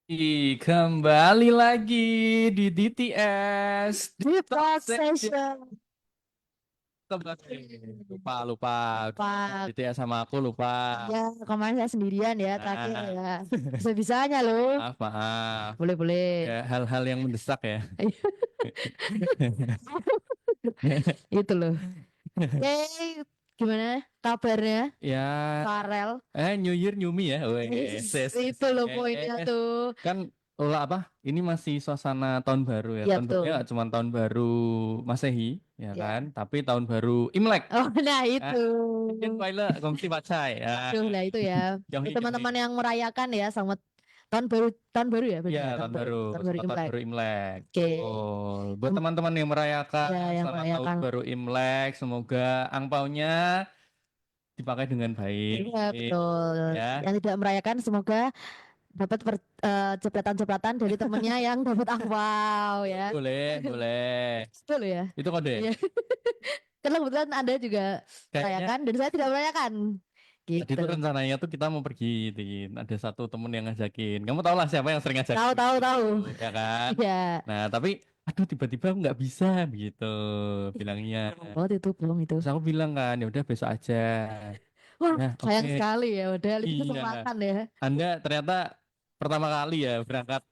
Kembali lagi di DTS di Deep Talk Talk Session. Session. Lupa Pak, DTS sama aku lupa. ya kemarin saya sendirian ya terakhir Nah, ya. Bisa-bisanya loh. maaf. Boleh-boleh. Ya, hal-hal yang mendesak ya. Itu loh. Oke, gimana kabarnya Ya, Farel? New Year New Me ya. Itu loh poinnya tuh. Kan olah apa? Ini masih suasana tahun baru ya. Iya Tahun barunya betul. nggak cuma tahun baru Masehi, ya kan? Ya. Tapi tahun baru Imlek. Oh, nah Ah, itu. Mungkin Toilet Gongsi Pacai. Aduh, lah itu ya. Jauhi, Buat jauhi. teman-teman yang merayakan ya, selamat tahun baru ya, Iya, berarti ya, tahun baru. tahun baru Selamat tahun Imlek. baru Imlek. Oke. Betul. Buat Sem- teman-teman yang merayakan, Ya, yang selamat tahun merayakan. baru Imlek. Semoga angpaunya dipakai dengan baik. Iya, betul. Ya, Yang tidak merayakan semoga dapat jepretan-jepretan dari temennya yang dapat angpau ya. boleh, boleh. Betul ya. Itu kode. Iya. Karena kebetulan Anda juga Kayaknya merayakan dan saya tidak merayakan. tadi Gitu. tuh rencananya tuh kita mau pergi, Tin. Ada satu temen yang ngajakin. Kamu tau lah siapa yang sering Tahu ngajakin, tahu gitu, tahu. ya kan? Iya. Nah, tapi aduh tiba-tiba aku nggak bisa begitu bilangnya. Oh, itu belum itu. Terus aku bilang kan, ya udah besok aja. Wah, Nah, oke. sayang sekali ya. Udah itu Iya. kesempatan ya. Anda ternyata pertama kali ya berangkat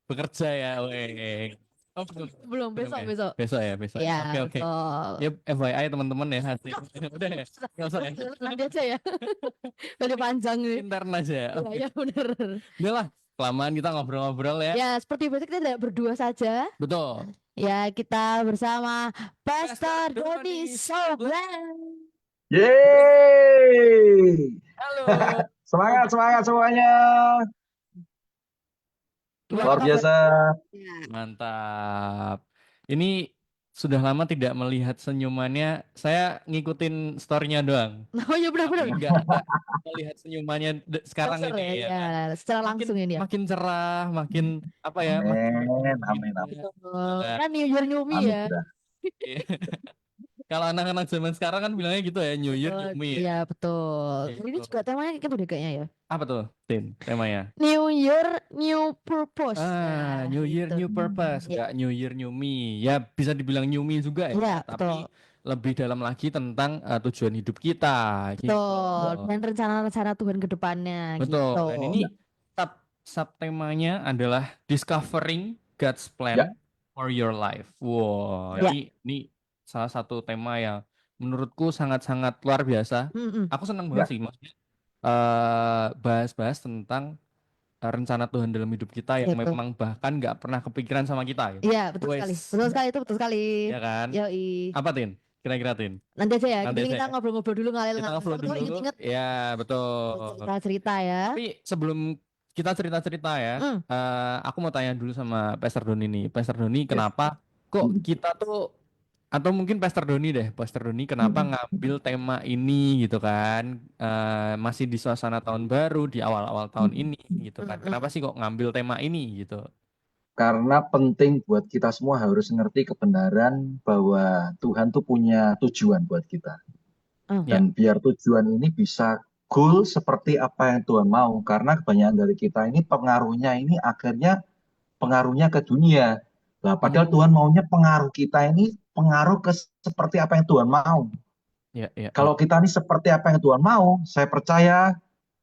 bekerja ya. Weh. Oh, belum. Belum Belum besok ya? besok. Besok ya, besok ya. Ya, Oke, oke. betul. Ya, FYI teman-teman ya hasil. Udah ya. Nggak usah ya. Nanti aja ya. Udah panjang nih. Intern aja ya. Ya, Oke. ya benar. Udah lah. Kelamaan kita ngobrol-ngobrol ya. Ya, seperti biasa kita tidak berdua saja. Betul. Ya, kita bersama Pastor Pastor Doni Doni Soblan. Yeay! Halo. Semangat, semangat semuanya. Gimana Luar kabar? biasa. Ya. Mantap. Ini sudah lama tidak melihat senyumannya. Saya ngikutin story-nya doang. Oh ya Tapi benar-benar. nggak melihat senyumannya sekarang Langsung ini ya, ya ya, kan. secara Makin langsung ini ya. makin cerah, makin apa ya, makin Amin, amin, gembira. amin. Nah, Kan New Year New Me ya. Anugerah. kalau anak-anak zaman sekarang kan bilangnya gitu ya, New Year, New Betul. Me ya. Iya betul. Ini Gitu. juga temanya kayak gitu kayaknya ya. Apa tuh, Tin, temanya? New Year New Purpose. Nah, New Year, itu. New Purpose, Ya, nggak New Year, New Me. Ya bisa dibilang New Me juga ya, iya tapi betul. lebih dalam lagi tentang tujuan hidup kita, gitu. Betul. Dan rencana-rencana Tuhan ke depannya Betul. gitu. Dan ini sub subtemanya adalah Discovering God's Plan Ya, for Your Life. Wow, ya. Ya. ini salah satu tema yang menurutku sangat-sangat luar biasa. Mm-mm. Aku senang banget Ya. sih, maksudnya bahas-bahas tentang rencana Tuhan dalam hidup kita yang Gitu. memang bahkan nggak pernah kepikiran sama kita gitu. Iya, betul sekali. Wes, Betul sekali itu betul sekali. ya kan? Yoi. Apa Tin? Kira-kira Tin? Nanti aja ya. Nanti Kita, aja kita ya. ngobrol-ngobrol dulu ngalil Kita ngalil. ngobrol Siapa tahu dulu. inget-inget Ya, betul. cerita-cerita ya. Tapi sebelum kita cerita-cerita ya, Hmm. aku mau tanya dulu sama Pastor Doni nih. Pastor Doni, Ya. kenapa kok kita tuh, atau mungkin Pastor Doni deh, Pastor Doni kenapa ngambil tema ini gitu kan? Masih di suasana tahun baru, di awal-awal tahun ini gitu kan? Mm-mm. Kenapa sih kok ngambil tema ini gitu? Karena penting buat kita semua harus ngerti kebenaran bahwa Tuhan tuh punya tujuan buat kita. Oh. Ya, Dan biar tujuan ini bisa goal seperti apa yang Tuhan mau. Karena kebanyakan dari kita ini pengaruhnya ini akhirnya pengaruhnya ke dunia. Nah, padahal Tuhan maunya pengaruh kita ini pengaruh ke seperti apa yang Tuhan mau. ya, ya, ya. Kalau kita ini seperti apa yang Tuhan mau, saya percaya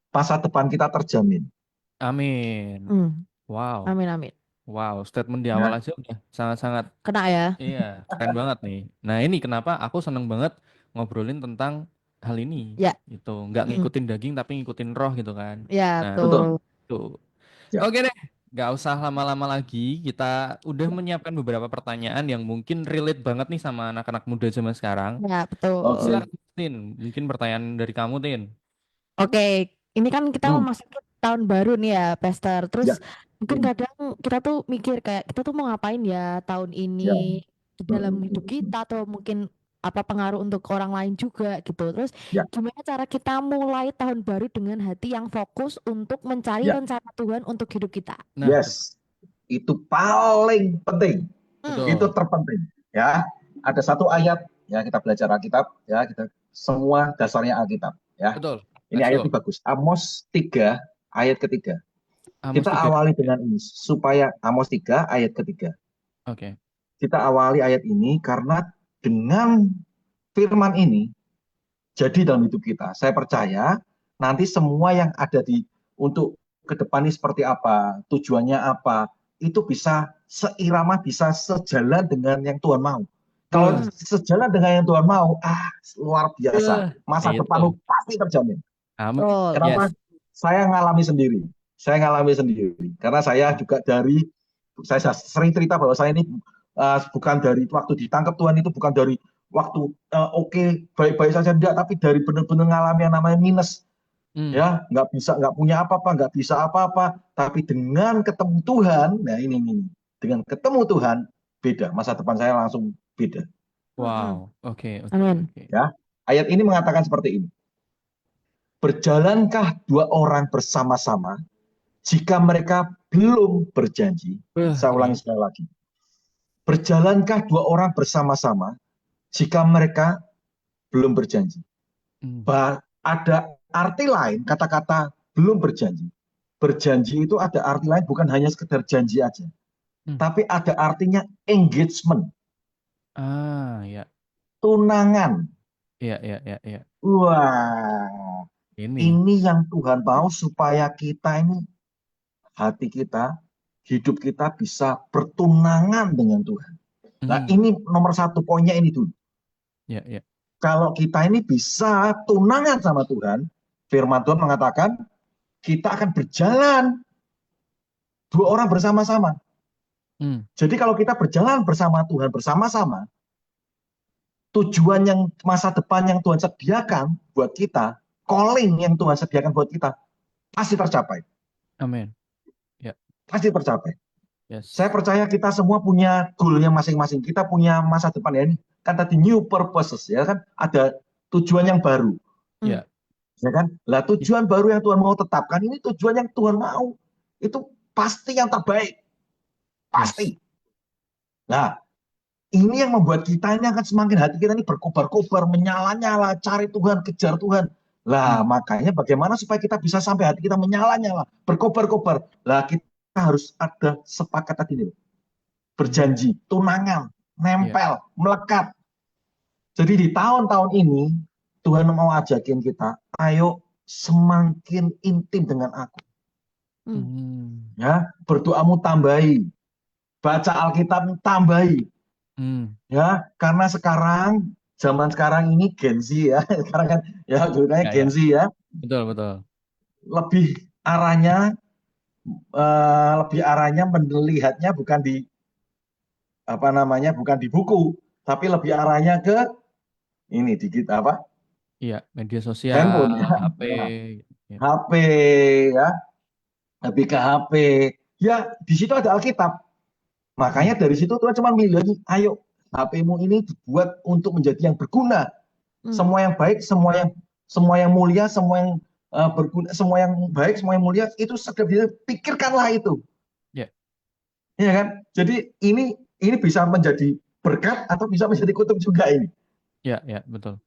masa depan kita terjamin. Amin. Hmm. Wow, Amin amin. wow, statement di awal Ya, aja udah sangat-sangat, Kena ya. iya, keren banget nih. Nah, ini kenapa aku seneng banget ngobrolin tentang hal ini, Ya. gitu. Nggak Mm-mm. ngikutin daging tapi ngikutin roh gitu kan. Ya Nah, betul. betul. tuh. Ya. Oke deh, nggak usah lama-lama lagi. Kita udah menyiapkan beberapa pertanyaan yang mungkin relate banget nih sama anak-anak muda zaman sekarang. Ya betul. Oke. Silakan, Tin. Mungkin pertanyaan dari kamu, Tin. Oke, ini kan kita Hmm. memasuki tahun baru nih ya, Pester. Terus Ya. mungkin Hmm. kadang kita tuh mikir kayak kita tuh mau ngapain ya tahun Ya. ini di dalam hidup kita atau mungkin apa pengaruh untuk orang lain juga gitu. Terus Ya. gimana cara kita mulai tahun baru dengan hati yang fokus untuk mencari Ya. rencana Tuhan untuk hidup kita? Nah, Yes. Itu paling penting. betul. Itu terpenting. Ya. Ada satu ayat ya, kita belajar Alkitab ya, kita semua dasarnya Alkitab ya. Betul. Ini Let's ayat go. ini bagus. Amos 3 ayat ketiga. Amos Kita 3. awali dengan ini supaya Amos 3 ayat ketiga. Oke. Kita awali ayat ini karena dengan firman ini jadi dalam hidup kita. Saya percaya nanti semua yang ada untuk ke depan ini seperti apa, tujuannya apa, itu bisa seirama, bisa sejalan dengan yang Tuhan mau. Kalau Wah, sejalan dengan yang Tuhan mau, luar biasa. Masa itu. depanmu pasti terjamin. Amin. Betul. Kenapa? Yes. Saya ngalami sendiri. Saya ngalami sendiri. Karena saya juga saya sering cerita bahwa saya ini bukan dari waktu ditangkap Tuhan itu bukan dari waktu oke, baik-baik saja enggak, tapi dari benar-benar ngalami yang namanya minus. Hmm. Ya, nggak punya apa-apa, nggak bisa apa-apa. Tapi dengan ketemu Tuhan, nah ini. Dengan ketemu Tuhan, beda. Masa depan saya langsung beda. Wow. Oke. Amin. Ya, ayat ini mengatakan seperti ini. Berjalankah dua orang bersama-sama jika mereka belum berjanji? Saya ulangi Ini. sekali lagi. Berjalankah dua orang bersama-sama jika mereka belum berjanji? Hmm. Ada arti lain kata-kata belum berjanji. Berjanji itu ada arti lain, bukan hanya sekedar janji aja. Tapi ada artinya engagement, Ya. tunangan. Ya. Wah, Ini. ini yang Tuhan mau supaya kita ini, hati kita, hidup kita bisa bertunangan dengan Tuhan. Nah, ini nomor satu poinnya ini dulu. Ya. Kalau kita ini bisa tunangan sama Tuhan, firman Tuhan mengatakan kita akan berjalan dua orang bersama-sama. Jadi kalau kita berjalan bersama Tuhan bersama-sama, tujuan yang masa depan yang Tuhan sediakan buat kita, calling yang Tuhan sediakan buat kita, pasti tercapai. Amin. Ya. Pasti tercapai. Yes. Saya percaya kita semua punya goalnya masing-masing. Kita punya masa depan ya ini. Kan tadi new purposes ya kan, ada tujuan yang baru. Ya. Ya kan? Lah tujuan baru yang Tuhan mau tetapkan ini tujuan yang Tuhan mau. Itu pasti yang terbaik. Pasti. Yes. Nah, ini yang membuat kita ini akan semakin hati kita ini berkobar-kobar, menyala-nyala, cari Tuhan, kejar Tuhan. Lah, makanya bagaimana supaya kita bisa sampai hati kita menyala-nyala, berkobar-kobar. Lah, kita harus ada sepakat tadi nih. Berjanji, tunangan, nempel, melekat. Jadi di tahun-tahun ini, Tuhan mau ajakin kita, ayo semakin intim dengan aku. Ya, berdoamu tambahi, baca Alkitab tambahi. Ya, karena zaman sekarang ini Gen Z ya, sekarang kan ya judulnya Gen Z ya. Betul. Lebih arahnya melihatnya bukan di bukan di buku, tapi lebih arahnya ke ini Iya, media sosial, handphone ya. HP. Ya. HP ya, lebih ke HP. Ya, di situ ada Alkitab. Makanya dari situ Tuhan cuma milih lagi, ayo HP-mu ini dibuat untuk menjadi yang berguna. Semua yang baik, semua yang mulia, semua yang berguna, semua yang baik, semua yang mulia itu segera pikirkanlah itu. Ya kan? Jadi ini bisa menjadi berkat atau bisa menjadi kutuk juga ini. Ya, betul.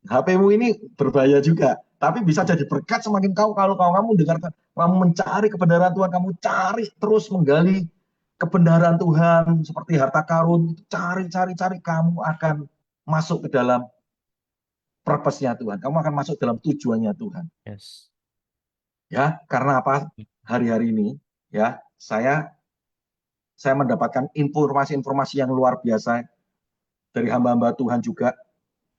HP-mu ini berbahaya juga, tapi bisa jadi berkat semakin kalau kamu dengarkan, kamu mencari kebenaran Tuhan, kamu cari terus menggali kebenaran Tuhan seperti harta karun, cari, kamu akan masuk ke dalam purpose-nya Tuhan, kamu akan masuk dalam tujuannya Tuhan. Yes. Ya, karena apa? Hari-hari ini ya, saya mendapatkan informasi-informasi yang luar biasa dari hamba-hamba Tuhan juga,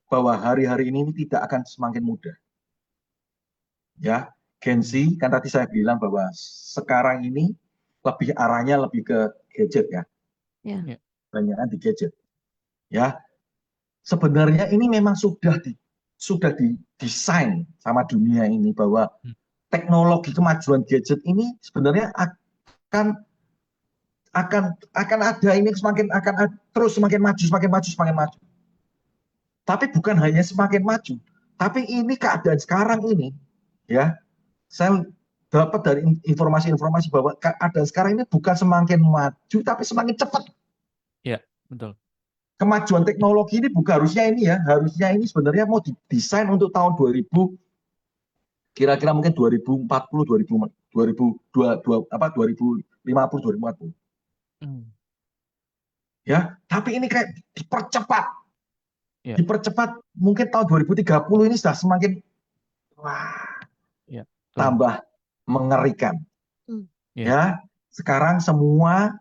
bahwa hari-hari ini tidak akan semakin mudah. Ya, Gen Z kan tadi saya bilang bahwa sekarang ini arahnya lebih ke gadget ya. Banyak di gadget. Ya. Sebenarnya ini memang sudah didesain sama dunia ini bahwa teknologi kemajuan gadget ini sebenarnya akan ada ini terus semakin maju. Tapi bukan hanya semakin maju, tapi ini keadaan sekarang ini, ya, saya dapat dari informasi-informasi bahwa keadaan sekarang ini bukan semakin maju, tapi semakin cepat. Iya, betul. Kemajuan teknologi ini harusnya ini sebenarnya mau didesain untuk tahun 2000, kira-kira mungkin 2040, 2050, 2040. Hmm. Ya, tapi ini kayak dipercepat. Ya. Dipercepat mungkin tahun 2030 ini sudah semakin wah, Ya, betul. tambah mengerikan. Ya. Ya, sekarang semua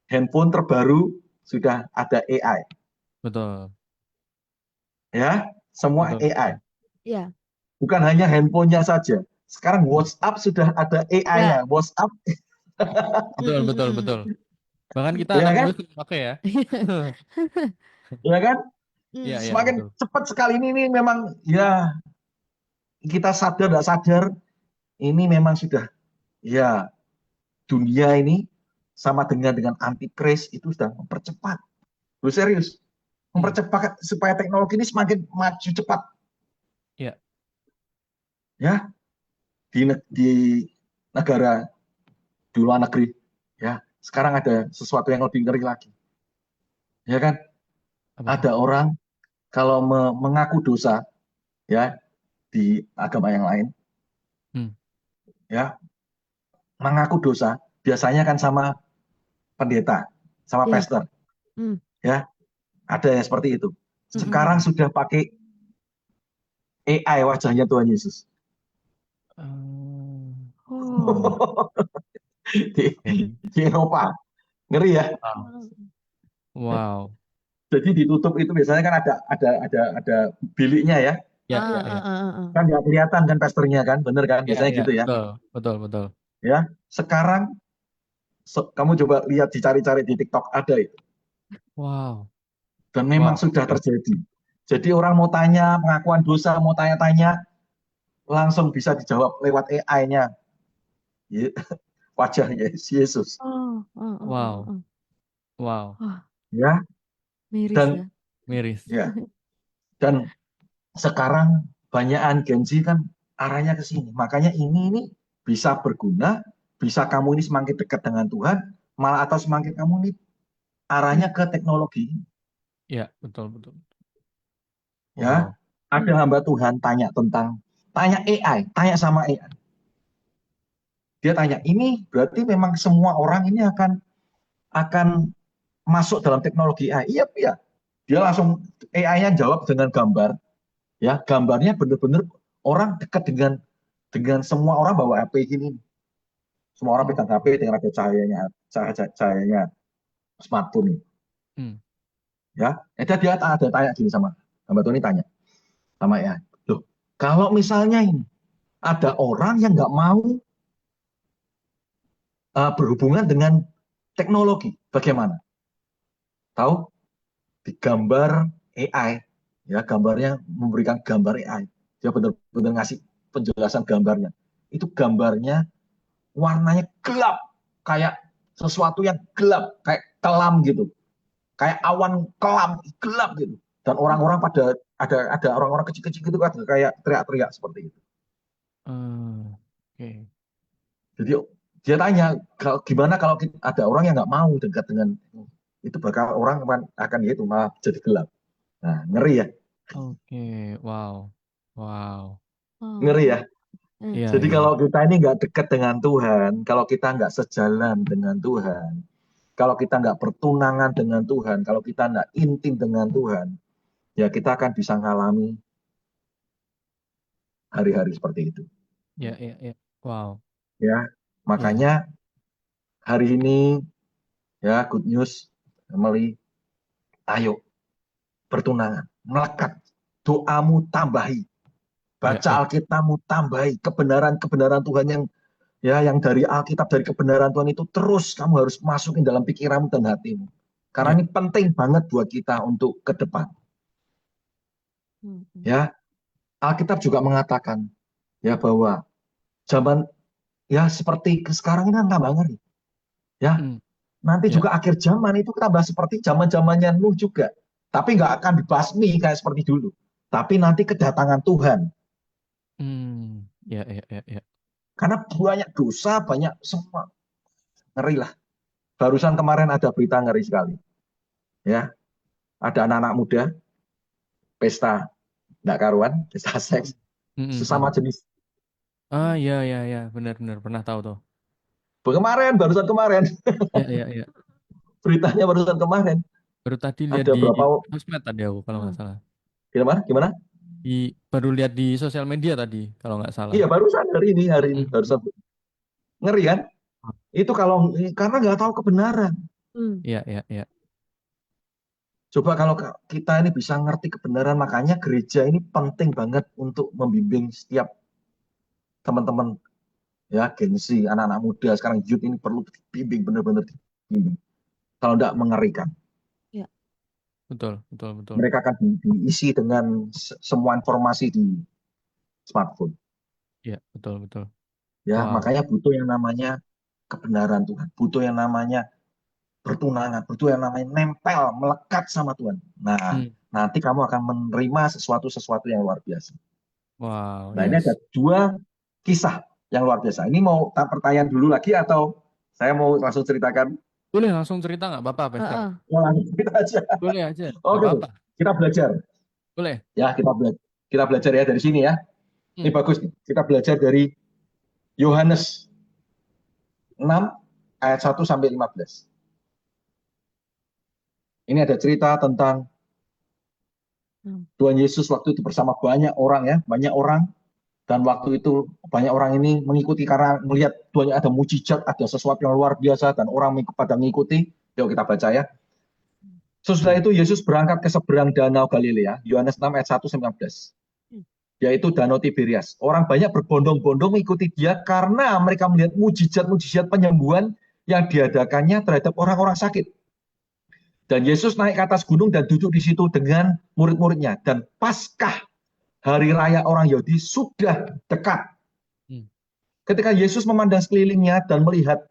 handphone terbaru sudah ada AI. Betul. Ya, semua Betul. AI. Ya. Bukan hanya handphonenya saja. Sekarang WhatsApp sudah ada AI-nya. Ya. WhatsApp, Betul, betul, betul. Bahkan kita ya anak kan? iOS pakai ya. Ya kan? Iya, iya, Semakin betul. cepat sekali ini memang ya kita sadar tidak sadar ini memang sudah ya dunia ini sama dengan antikris itu sudah mempercepat. Lu serius? Mempercepat supaya teknologi ini semakin maju cepat. Iya. Ya, di negara di luar negeri ya. Sekarang ada sesuatu yang lebih ngeri lagi. Ya kan? Apa tuh? Ada orang kalau mengaku dosa ya di agama yang lain ya, mengaku dosa biasanya kan sama pendeta, sama Ya. pastor. Ya, ada yang seperti itu. Sekarang sudah pakai AI wajahnya Tuhan Yesus. Oh. Di Eropa. Ngeri ya. Wow. Jadi ditutup itu biasanya kan ada biliknya ya. Ya, ya, ya. Kan nggak kelihatan kan pastornya kan, bener kan? Ya, Biasanya ya, gitu ya. betul, betul, betul. Ya, sekarang kamu coba lihat dicari-cari di TikTok ada itu. Wow. Dan memang Wow. sudah terjadi. Jadi orang mau tanya pengakuan dosa, mau tanya-tanya, langsung bisa dijawab lewat AI-nya. Wajah Yesus. Wow. Wow. Ya, Miris dan ya. Miris. ya, dan sekarang banyakan Gen Z kan arahnya ke sini. Makanya ini bisa berguna, bisa kamu ini semakin dekat dengan Tuhan, malah atau semakin kamu ini arahnya ke teknologi. Ya, betul, betul. Ya, Wow. ada hamba Tuhan tanya AI, tanya sama AI. Dia tanya, ini berarti memang semua orang ini akan masuk dalam teknologi AI. Iya, iya. Dia langsung AI-nya jawab dengan gambar. Ya, gambarnya benar-benar orang dekat dengan semua orang bawa HP gini. Semua orang pegang HP dengan ada cahayanya smartphone ini. Ya, dia ada tanya gini sama hamba Tuhan ini tanya sama AI. Loh, kalau misalnya ini ada orang yang nggak mau berhubungan dengan teknologi, bagaimana? Tahu? Di gambar AI, ya gambarnya memberikan gambar AI. Dia benar-benar ngasih penjelasan gambarnya. Itu gambarnya warnanya gelap, kayak sesuatu yang gelap, kayak kelam gitu, kayak awan kelam gelap gitu. Dan orang-orang pada ada orang-orang kecil-kecil gitu kan kayak teriak-teriak seperti itu. Oke. Jadi dia tanya, gimana kalau ada orang yang nggak mau dekat dengan itu, bakal orang akan itu malah jadi gelap. Nah, ngeri ya, Oke. Wow. Wow. ngeri ya. Iya, Jadi iya. kalau kita ini nggak dekat dengan Tuhan, kalau kita nggak sejalan dengan Tuhan, kalau kita nggak bertunangan dengan Tuhan, kalau kita nggak intim dengan Tuhan, ya kita akan bisa mengalami hari-hari seperti itu. Iya, iya, iya. Wow. Ya, Iya. makanya hari ini ya good news, Emily, ayo bertunangan, melekat, doamu tambahi, Iya, baca iya. Alkitabmu tambahi, kebenaran-kebenaran Tuhan yang dari Alkitab, dari kebenaran Tuhan itu terus kamu harus masukin dalam pikiranmu dan hatimu. Karena Iya. ini penting banget buat kita untuk ke depan. Ya, Alkitab juga mengatakan ya bahwa zaman ya seperti sekarang ini kan tambah ngeri. Ya, nanti Iya. juga akhir zaman itu tambah seperti zaman-zamannya Nuh juga. Tapi nggak akan dibasmi kayak seperti dulu. Tapi nanti kedatangan Tuhan. Iya, iya, iya, iya. Karena banyak dosa, banyak semua. Ngeri lah. Barusan kemarin ada berita ngeri sekali. Ya, ada anak-anak muda pesta nggak karuan, pesta seks sesama jenis. Ah, ya, benar-benar pernah tahu tuh. Barusan kemarin, Ya. beritanya barusan kemarin. Baru tadi lihat Ada di berapa, sosmed tadi aku kalau nggak Hmm. salah. gimana? Gimana? Baru lihat di sosial media tadi kalau nggak salah. Iya, barusan hari ini, Mm-mm. barusan. Ngeri kan? Itu kalau, karena nggak tahu kebenaran. Hmm. Iya. Coba kalau kita ini bisa ngerti kebenaran, makanya gereja ini penting banget untuk membimbing setiap teman-teman, ya, gengsi, anak-anak muda sekarang, youth ini perlu dibimbing, benar-benar dibimbing. Kalau tidak, mengerikan. Ya. Betul. Mereka akan diisi dengan semua informasi di smartphone. Iya, betul. Ya, Wow. makanya butuh yang namanya kebenaran Tuhan, butuh yang namanya bertunangan, butuh yang namanya nempel, melekat sama Tuhan. Nah, Hmm. nanti kamu akan menerima sesuatu yang luar biasa. Wow, Nah, ini ada yes. dua kisah yang luar biasa. Ini mau pertanyaan dulu lagi atau saya mau langsung ceritakan? Boleh langsung cerita nggak apa-apa, Pastor? Heeh. Oh, langsung cerita aja. Boleh aja, nggak Oke, apa-apa. kita belajar. Boleh. Ya, kita belajar ya dari sini ya. Ini Hmm. bagus nih. Kita belajar dari Yohanes 6 ayat 1 sampai 15. Ini ada cerita tentang Hmm. Tuhan Yesus waktu itu bersama banyak orang, ya, banyak orang. Dan waktu itu banyak orang ini mengikuti karena melihat Tuhan ada mujizat, ada sesuatu yang luar biasa, dan orang pada mengikuti. Yuk kita baca ya. Sesudah Hmm. itu Yesus berangkat ke seberang danau Galilea, Yohanes 6 ayat 1 sampai 15, Hmm. yaitu Danau Tiberias. Orang banyak berbondong-bondong mengikuti dia karena mereka melihat mujizat-mujizat penyembuhan yang diadakannya terhadap orang-orang sakit. Dan Yesus naik ke atas gunung dan duduk di situ dengan murid-muridnya. Dan Paskah, hari raya orang Yahudi, sudah dekat. Hmm. Ketika Yesus memandang sekelilingnya dan melihat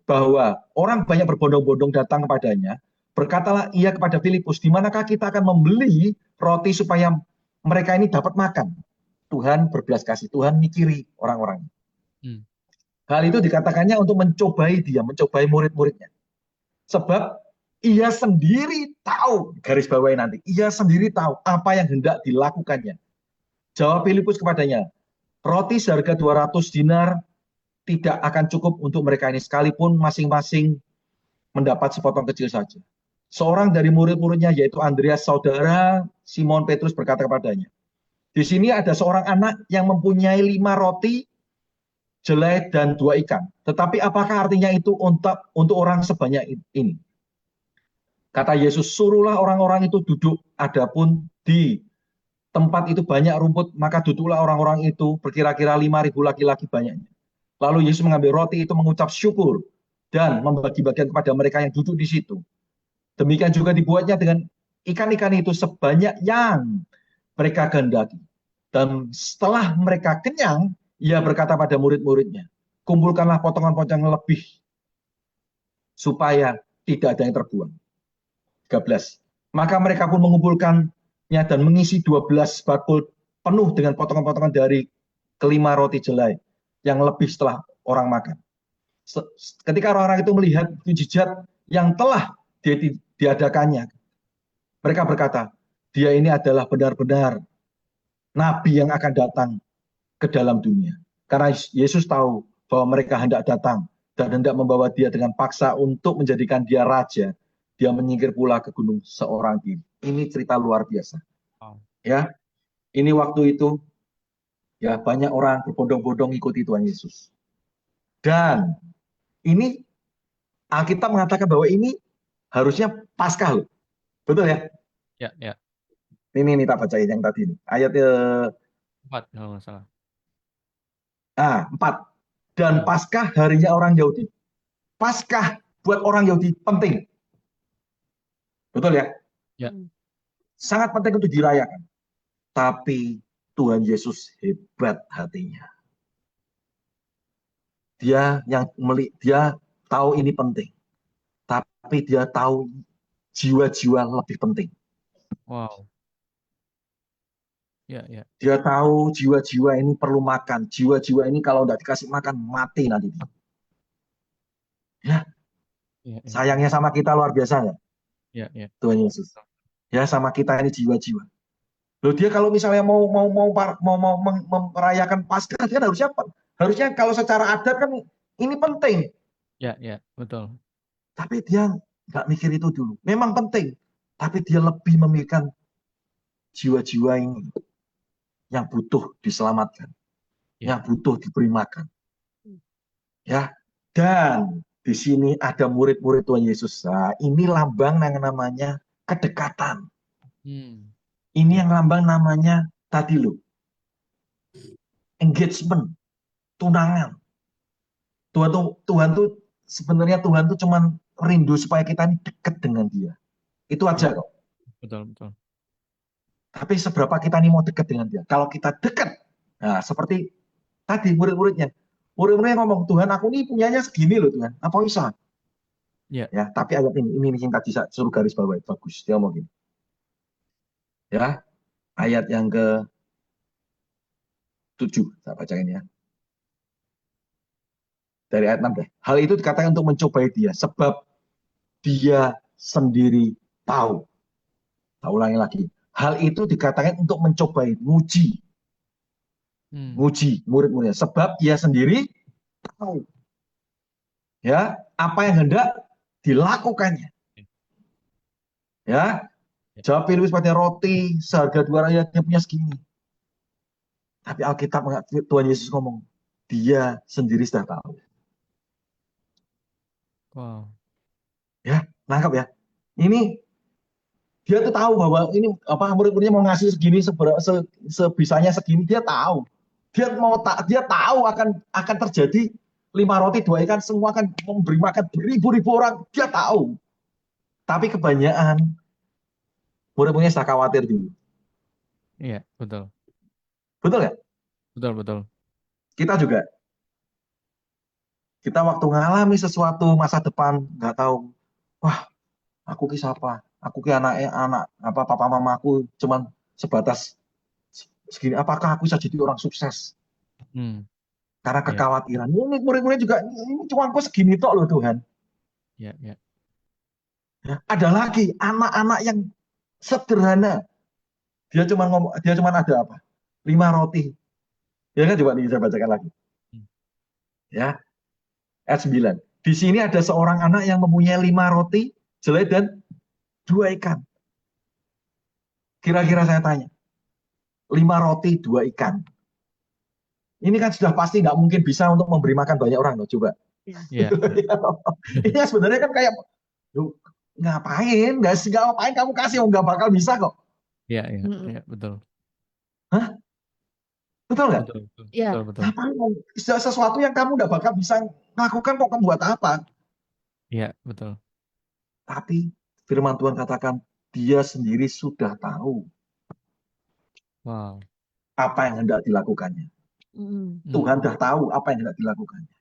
bahwa orang banyak berbondong-bondong datang kepadanya, berkatalah ia kepada Filipus, di manakah kita akan membeli roti supaya mereka ini dapat makan? Tuhan berbelas kasih, Tuhan mikiri orang-orang. Hmm. Hal itu dikatakannya untuk mencobai dia, mencobai murid-muridnya. Sebab ia sendiri tahu, garis bawahi nanti, ia sendiri tahu apa yang hendak dilakukannya. Jawab Filipus kepadanya, roti seharga 200 dinar tidak akan cukup untuk mereka ini, sekalipun masing-masing mendapat sepotong kecil saja. Seorang dari murid-muridnya, yaitu Andreas, saudara Simon Petrus, berkata kepadanya, di sini ada seorang anak yang mempunyai 5 roti, jelai, dan 2 ikan. Tetapi apakah artinya itu untuk orang sebanyak ini? Kata Yesus, suruhlah orang-orang itu duduk. Adapun di tempat itu banyak rumput, maka duduklah orang-orang itu, berkira-kira 5.000 laki-laki banyaknya. Lalu Yesus mengambil roti itu, mengucap syukur, dan membagi-bagikan kepada mereka yang duduk di situ. Demikian juga dibuatnya dengan ikan-ikan itu sebanyak yang mereka kehendaki. Dan setelah mereka kenyang, ia berkata pada murid-muridnya, kumpulkanlah potongan-potongan lebih, supaya tidak ada yang terbuang. 13. Maka mereka pun mengumpulkannya dan mengisi 12 bakul penuh dengan potongan-potongan dari kelima roti jelai yang lebih setelah orang makan. Ketika orang-orang itu melihat mujizat yang telah diadakannya, mereka berkata, dia ini adalah benar-benar nabi yang akan datang ke dalam dunia. Karena Yesus tahu bahwa mereka hendak datang dan hendak membawa dia dengan paksa untuk menjadikan dia raja. Dia menyingkir pula ke gunung seorang diri. Ini cerita luar biasa. Wow. Ya, ini waktu itu ya banyak orang berbondong-bondong ikuti Tuhan Yesus. Dan ini Alkitab mengatakan bahwa ini harusnya Paskah loh. Betul ya? Ya. Ini tak bacain yang tadi ini. Ayat 4 kalau nggak salah. 4. Dan Hmm. Paskah harinya orang Yahudi. Paskah buat orang Yahudi penting. Betul ya? Ya. Hmm. Sangat penting untuk dirayakan. Tapi Tuhan Yesus hebat hatinya. Dia tahu ini penting. Tapi dia tahu jiwa-jiwa lebih penting. Wow. Ya. Dia tahu jiwa-jiwa ini perlu makan. Jiwa-jiwa ini kalau tidak dikasih makan, mati nanti. Ya, Ya. sayangnya sama kita luar biasa nggak? Ya. Tuhan Yesus. Ya, sama kita ini jiwa-jiwa. Loh, dia kalau misalnya mau merayakan Paskah, dia harusnya Harusnya kalau secara adat kan ini penting, Ya, betul. tapi dia nggak mikir itu dulu. Memang penting, tapi dia lebih memikirkan jiwa-jiwa ini yang butuh diselamatkan, Ya. yang butuh diberi makan. Ya, dan di sini ada murid-murid Tuhan Yesus. Nah, ini lambang yang namanya kedekatan. Hmm. Ini Ya. yang lambang namanya tadi loh, engagement, tunangan. Tuhan tuh sebenarnya Tuhan tuh cuman rindu supaya kita ini dekat dengan Dia. Itu Ya, aja kok. betul. Tapi seberapa kita ini mau dekat dengan Dia? Kalau kita dekat, nah seperti tadi murid-muridnya, murid-muridnya ngomong, Tuhan aku ini punyanya segini loh Tuhan, apa bisa? Ya. Ya, tapi ayat ini yang tadi saya suruh garis bawah bagus. Dia ngomong gini, ya ayat yang ke-7 saya bacain ya. Dari ayat 6 deh. Hal itu dikatakan untuk mencobai Dia sebab Dia sendiri tahu. Saya ulangi lagi. Hal itu dikatakan untuk mencobai, Hmm. nguji murid-muridnya sebab Dia sendiri tahu ya apa yang hendak dilakukannya. Ya, Ya. jawab Filipus pada roti seharga 2 rakyatnya punya segini. Tapi Alkitab Tuhan Yesus ngomong, Dia sendiri sudah tahu. Wow. Ya, nangkap ya. Ini dia tuh tahu bahwa ini apa murid-muridnya mau ngasih segini sebisanya segini dia tahu. Dia tahu akan terjadi 5 roti 2 ikan semua akan memberi makan beribu-ribu orang. Dia tahu. Tapi kebanyakan murid-muridnya sudah khawatir dulu. Iya, betul. Betul nggak? Betul. Kita juga. Kita waktu ngalami sesuatu masa depan nggak tahu. Wah, aku ki siapa? Aku ki anak apa papa mamaku cuman sebatas segini. Apakah aku bisa jadi orang sukses? Hmm. Karena Ya. kekhawatiran. Ini murid-murid juga ini cuma aku segini tok loh Tuhan. Ya. Ya, ada lagi anak-anak yang sederhana. Dia cuma ada apa? 5 roti. Ya kan coba nih saya bacakan lagi. Hmm. Ya, ayat 9. Di sini ada seorang anak yang mempunyai 5 roti, jelai dan 2 ikan. Kira-kira saya tanya, 5 roti 2 ikan. Ini kan sudah pasti nggak mungkin bisa untuk memberi makan banyak orang loh, coba. Ya. Ini sebenarnya kan kayak, ngapain? Nggak ngapain kamu kasih, nggak bakal bisa kok. Ya, Mm-mm. betul. Hah? Betul nggak? Betul. Ya. Ngapain? Sesuatu yang kamu nggak bakal bisa lakukan kok kamu buat apa? Iya, betul. Tapi firman Tuhan katakan, dia sendiri sudah tahu Wow. apa yang hendak dilakukannya. Mm. Tuhan sudah tahu apa yang hendak dilakukannya.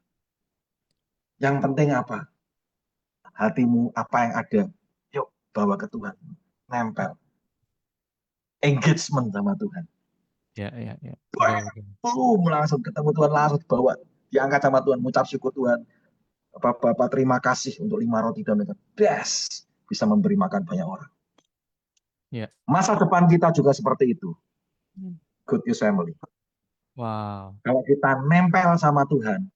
Yang penting apa? Hatimu, apa yang ada. Yuk, bawa ke Tuhan. Nempel. Engagement sama Tuhan. Ya. Betul. Langsung ketemu Tuhan, langsung dibawa. Diangkat sama Tuhan, mengucap syukur Tuhan. Bapak terima kasih untuk 5 roti dan ikan. Yes, bisa memberi makan banyak orang. Ya. Masa depan kita juga seperti itu. Hmm. Good News Family. Wow. Kalau kita nempel sama Tuhan,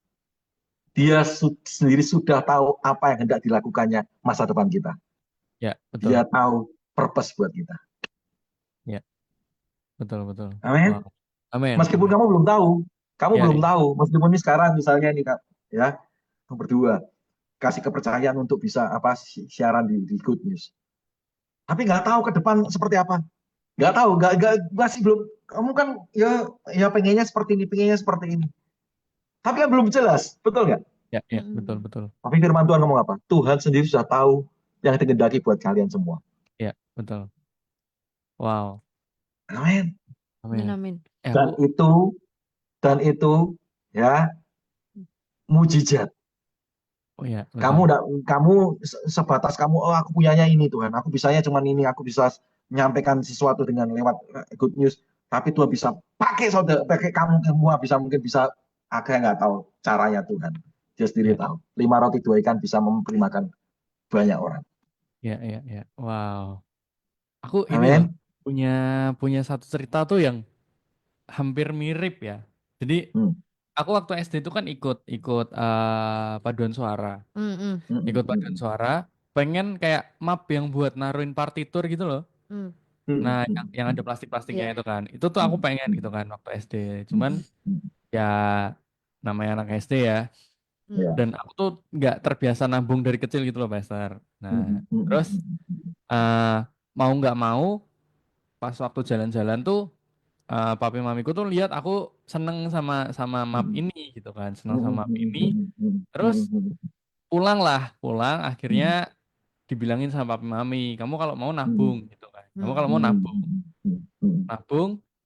Dia sendiri sudah tahu apa yang hendak dilakukannya masa depan kita. Ya, betul. Dia tahu purpose buat kita. Ya, betul. Amin. Wow. Amin. Meskipun kamu belum tahu, Ya. meskipun ini sekarang misalnya ini Kak, ya, kamu berdua kasih kepercayaan untuk bisa siaran di Good News. Tapi nggak tahu ke depan seperti apa. Nggak tahu, masih belum. Kamu kan ya pengennya seperti ini. Tapi kan belum jelas, betul nggak? Ya, Mm. betul. Tapi firman Tuhan ngomong apa? Tuhan sendiri sudah tahu yang dikehendaki buat kalian semua. Ya, betul. Wow. Amin. Amin. Amin. Dan itu ya mujizat. Oh ya, betul. Kamu sebatas kamu, oh aku punyanya ini Tuhan, aku bisanya cuma ini, aku bisa menyampaikan sesuatu dengan lewat Good News, tapi Tuhan bisa pakai kamu semua, mungkin bisa, agak nggak tahu caranya Tuhan, dia sendiri Ya. tahu. 5 roti 2 ikan bisa memberi makan banyak orang. Ya. Wow. Aku ini loh Amin. punya satu cerita tuh yang hampir mirip ya. Jadi Hmm. aku waktu SD itu kan ikut ikut paduan suara. Mm, mm, Ikut paduan suara, pengen kayak map yang buat naruhin partitur gitu loh. mm. Nah, yang ada plastik-plastiknya Iya. itu kan. Itu tuh aku pengen gitu kan waktu SD. Cuman ya namanya anak SD ya. Mm. Dan aku tuh nggak terbiasa nabung dari kecil gitu loh, Pastor. Nah, terus eh mau nggak mau pas waktu jalan-jalan tuh papi mamiku tuh lihat aku seneng sama sama map ini gitu kan, seneng sama map ini. Terus pulang akhirnya dibilangin sama papi mami, kamu kalau mau nabung gitu kan. Kamu Mm. kalau mau nabung,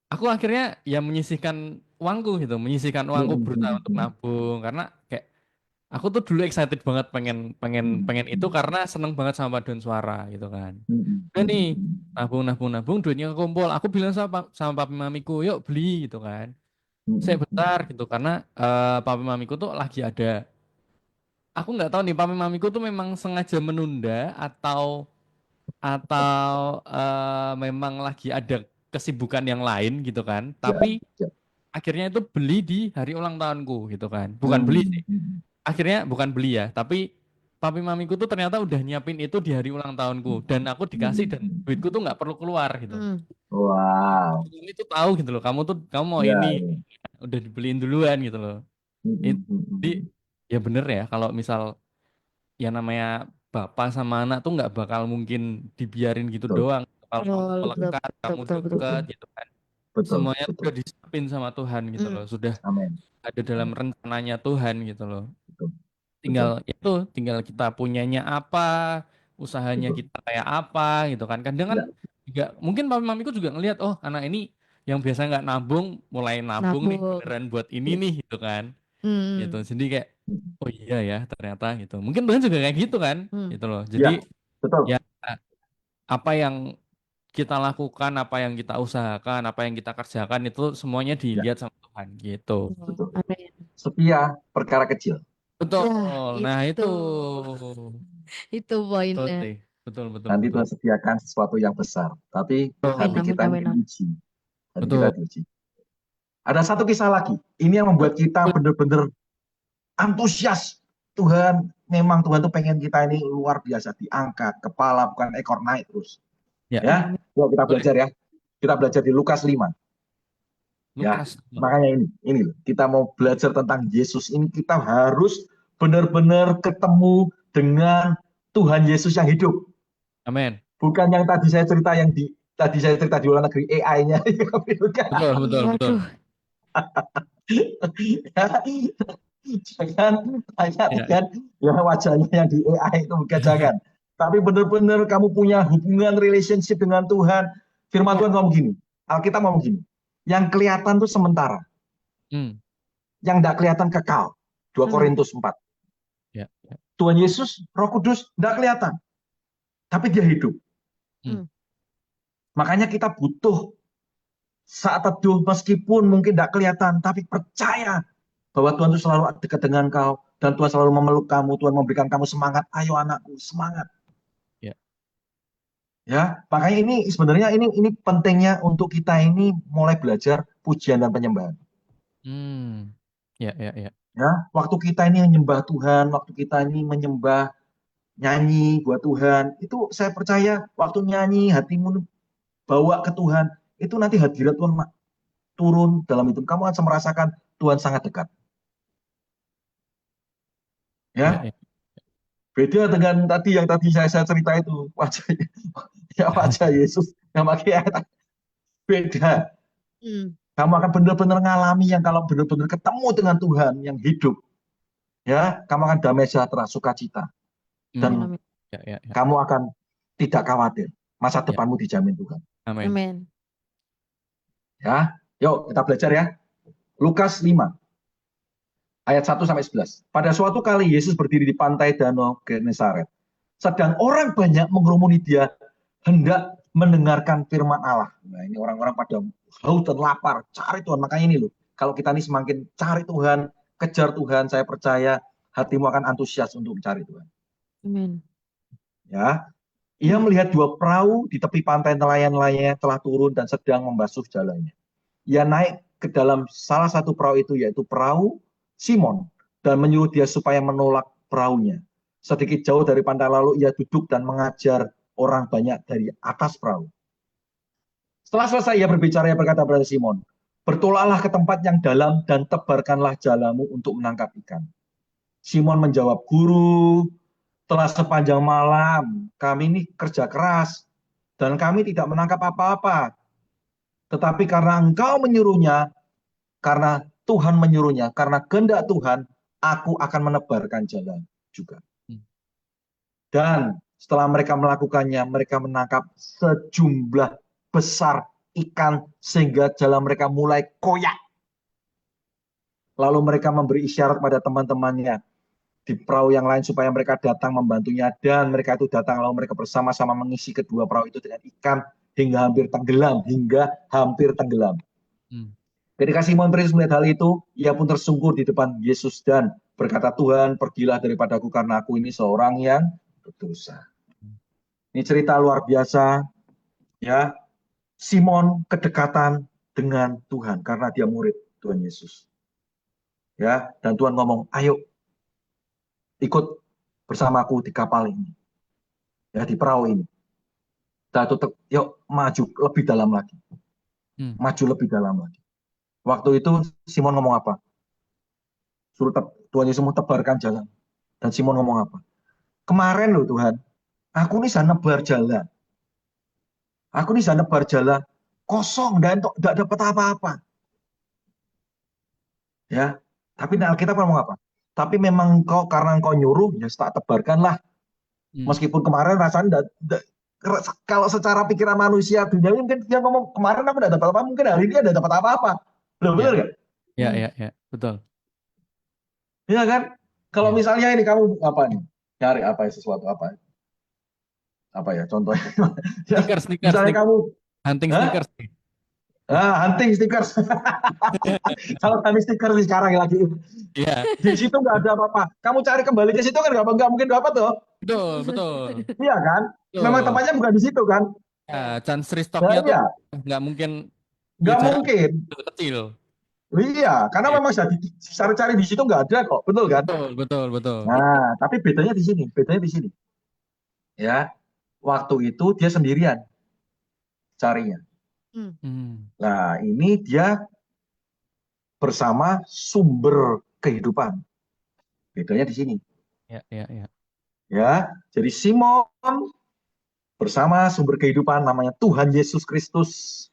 aku akhirnya ya menyisihkan uangku gitu, menyisihkan uangku berusaha untuk nabung karena kayak aku tuh dulu excited banget pengen pengen pengen itu karena seneng banget sama paduan suara gitu kan. Udah nih nabung duitnya kekumpul. Aku bilang sama papi mamiku, yuk beli gitu kan. Saya bentar gitu karena papi mamiku tuh lagi ada. Aku nggak tahu nih papi mamiku tuh memang sengaja menunda atau memang lagi ada kesibukan yang lain gitu kan. Tapi akhirnya itu beli di hari ulang tahunku gitu kan. Bukan beli sih. Akhirnya bukan beli ya, tapi papi mamiku tuh ternyata udah nyiapin itu di hari ulang tahunku dan aku dikasih dan duitku tuh nggak perlu keluar gitu. Mm. Wow. Ini tuh tahu gitu loh, kamu mau Ya, ini ya. udah dibeliin duluan gitu loh. Itu jadi ya bener ya kalau misal ya namanya bapak sama anak tuh nggak bakal mungkin dibiarin gitu Betul, doang. Kalau kamu Betul, betul, melekat, betul, kamu betul, betul, betul. dekat gitu kan. betul, Semuanya tuh betul. udah disiapin sama Tuhan gitu Mm. loh. Sudah Amin. ada dalam Amin. rencananya Tuhan gitu loh. Betul, Tinggal betul, itu, tinggal kita punyanya apa, usahanya betul. kita kayak apa gitu kan. Kadang kan Ya, juga mungkin papi mamiku juga ngelihat, oh anak ini yang biasa nggak nabung mulai nabung nih Nabung. beneran buat ini ya. nih gitu kan. Gitu. Mm. Jadi kayak oh iya ya ternyata gitu. Mungkin Tuhan juga kayak gitu kan, Mm. gitu loh. Jadi Ya, betul, ya apa yang kita lakukan, apa yang kita usahakan, apa yang kita kerjakan itu semuanya ya, dilihat sama Tuhan gitu. betul. Amin. Setia perkara kecil. Betul. Ya, Nah itu. itu Itu betul poinnya. sih. Betul betul Nanti betul. Tuhan sediakan sesuatu yang besar. Tapi Amin, hati Betul. amin, kita ini amin, amin. diuji. Hati kita Betul. diuji. Ada satu kisah lagi. Ini yang membuat kita benar-benar antusias. Tuhan, memang Tuhan tuh pengen kita ini luar biasa diangkat, kepala bukan ekor naik terus. Ya, Ya, Amin, amin. yuk kita boleh. belajar ya. Kita belajar di Lukas 5. Ya, Lukas. makanya ini loh, kita mau belajar tentang Yesus ini kita harus benar-benar ketemu dengan Tuhan Yesus yang hidup. Amin. Bukan yang tadi saya cerita di luar negeri AI-nya. Bukan. Betul betul betul. Waduh. Jangan tanya Ya, dengan ya wajahnya yang di AI itu bukan, jangan. Tapi benar-benar kamu punya hubungan relationship dengan Tuhan. Firman Ya. Tuhan ngomong gini, Alkitab ngomong gini, yang kelihatan itu sementara, hmm, yang tidak kelihatan kekal. 2 Korintus 4. ya, ya. Tuhan Yesus, Roh Kudus tidak kelihatan, tapi dia hidup. Hmm. Makanya kita butuh saat teduh meskipun mungkin tidak kelihatan, tapi percaya bahwa Tuhan itu selalu dekat dengan kau dan Tuhan selalu memeluk kamu, Tuhan memberikan kamu semangat. Ayo anakku, semangat. Ya. Ya, makanya ini sebenarnya ini pentingnya untuk kita ini mulai belajar pujian dan penyembahan. Hmm. Ya, ya, ya. Ya, waktu kita ini menyembah Tuhan, waktu kita ini menyembah nyanyi buat Tuhan, itu saya percaya waktu nyanyi hatimu bawa ke Tuhan, itu nanti hadirat Tuhan turun dalam hidup kamu akan merasakan Tuhan sangat dekat. Ya, Ya, ya. beda dengan yang tadi saya cerita itu wajahnya, ya wajah Yesus yang pakai air, beda. Hmm. Kamu akan benar-benar ngalami yang kalau benar-benar ketemu dengan Tuhan yang hidup, ya, kamu akan damai sejahtera, sukacita, Hmm. Amin, dan amin. Ya, ya, ya. kamu akan tidak khawatir. Masa Ya. depanmu dijamin Tuhan. Amin. Amin. Ya, yuk kita belajar ya. Lukas 5 ayat 1 sampai 11. Pada suatu kali Yesus berdiri di pantai Danau Genesaret. Sedang orang banyak mengerumuni dia hendak mendengarkan firman Allah. Nah, ini orang-orang pada haus dan lapar, cari Tuhan. Makanya ini loh, kalau kita ini semakin cari Tuhan, kejar Tuhan, saya percaya hatimu akan antusias untuk mencari Tuhan. Amin. Ya, ia melihat 2 perahu di tepi pantai, nelayan-nelayannya telah turun dan sedang membasuh jalannya. Ia naik ke dalam salah satu perahu itu, yaitu perahu Simon, dan menyuruh dia supaya menolak perahunya. Sedikit jauh dari pantai lalu ia duduk dan mengajar orang banyak dari atas perahu. Setelah selesai ia berbicara, ia berkata kepada Simon, "Bertolaklah ke tempat yang dalam dan tebarkanlah jalamu untuk menangkap ikan." Simon menjawab, "Guru, telah sepanjang malam kami ini kerja keras dan kami tidak menangkap apa-apa. Tetapi karena engkau menyuruhnya, karena Tuhan menyuruhnya, karena kehendak Tuhan, aku akan menebarkan jalan juga." Dan setelah mereka melakukannya, mereka menangkap sejumlah besar ikan sehingga jalan mereka mulai koyak. Lalu mereka memberi isyarat pada teman-temannya di perahu yang lain supaya mereka datang membantunya, dan mereka itu datang, lalu mereka bersama-sama mengisi kedua perahu itu dengan ikan hingga hampir tenggelam. Ketika Simon Petrus melihat hal itu, ia pun tersungkur di depan Yesus dan berkata, "Tuhan, pergilah daripadaku karena aku ini seorang yang berdosa." Ini cerita luar biasa, ya. Simon kedekatan dengan Tuhan karena dia murid Tuhan Yesus. Ya, dan Tuhan ngomong, "Ayo ikut bersamaku di kapal ini." Ya, di perahu ini. Dan yuk maju lebih dalam lagi. Maju lebih dalam lagi. Waktu itu Simon ngomong apa? Suruh Tuhan Yesus mau tebarkan jalan. Dan Simon ngomong apa? "Kemarin loh Tuhan, aku nih bisa nebar jalan. Aku nih bisa nebar jalan kosong dan tidak dapat apa-apa." Ya, tapi Alkitab ngomong apa? "Tapi memang karena engkau nyuruh, ya tak tebarkanlah." Meskipun kemarin rasanya kalau secara pikiran manusia dunia mungkin dia ngomong, "Kemarin aku tidak dapat apa-apa, mungkin hari ini ada dapat apa-apa." Loh, benar nggak? Ya, betul. Iya kan? Kalau Ya. misalnya ini kamu apa nih? Cari apa ya, sesuatu apa? Apa ya contohnya? Sneakers. Misalnya kamu Hunting Hah? sneakers. Hunting stickers. Kalau hunting stickers sekarang lagi. Iya, Di situ nggak ada apa-apa. Kamu cari kembali ke situ kan nggak mungkin dapat tuh. betul. Iya kan? Memang Betul. tempatnya bukan di situ kan? Ya, chance Nah, restocknya tuh iya, nggak mungkin, ya nggak jarang, mungkin. kecil. Iya, karena Oke. memang cari di situ nggak ada kok, betul kan? Betul. Nah, tapi bedanya di sini, Ya, waktu itu dia sendirian carinya. Nah, ini dia bersama sumber kehidupan. Bedanya di sini. Ya. Ya, jadi Simon bersama sumber kehidupan namanya Tuhan Yesus Kristus.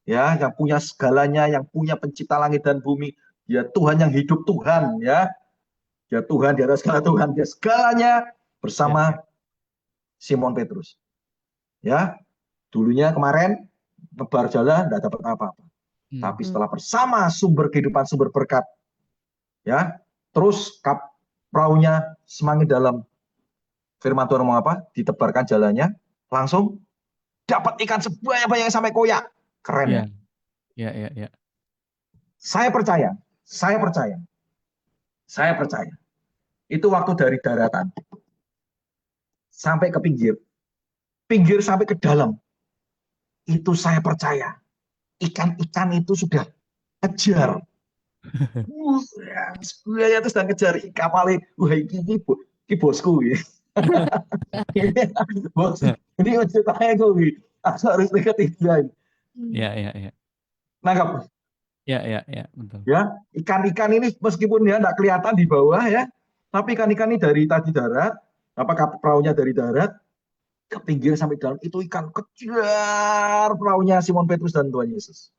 Ya, yang punya segalanya, yang punya pencipta langit dan bumi. Dia Tuhan yang hidup, Tuhan, ya. Dia Tuhan di atas segala Tuhan, dia segalanya bersama Simon Petrus. Ya, dulunya kemarin nebar jalan tidak dapat apa-apa. Tapi setelah bersama sumber kehidupan, sumber berkat, ya, terus perahunya semakin dalam. Firman Tuhan ngomong apa? Ditebarkan jalannya, langsung dapat ikan sebanyak-banyaknya sampai koyak. Keren ya. Ya. Saya percaya. Itu waktu dari daratan sampai ke pinggir sampai ke dalam. Itu saya percaya. Ikan-ikan itu sudah kejar. Sebenarnya terus dan kejar kapalnya. Wah, ini bosku. Bos, ini ceritanya gue. Aku harus deketin dia. Ya. Nangkap. Ya, betul. Ya, ikan-ikan ini meskipun ya tidak kelihatan di bawah ya, tapi ikan-ikan ini dari tadi darat, perahunya dari darat ke pinggir sampai dalam, itu ikan kejar perahunya Simon Petrus dan Tuhan Yesus.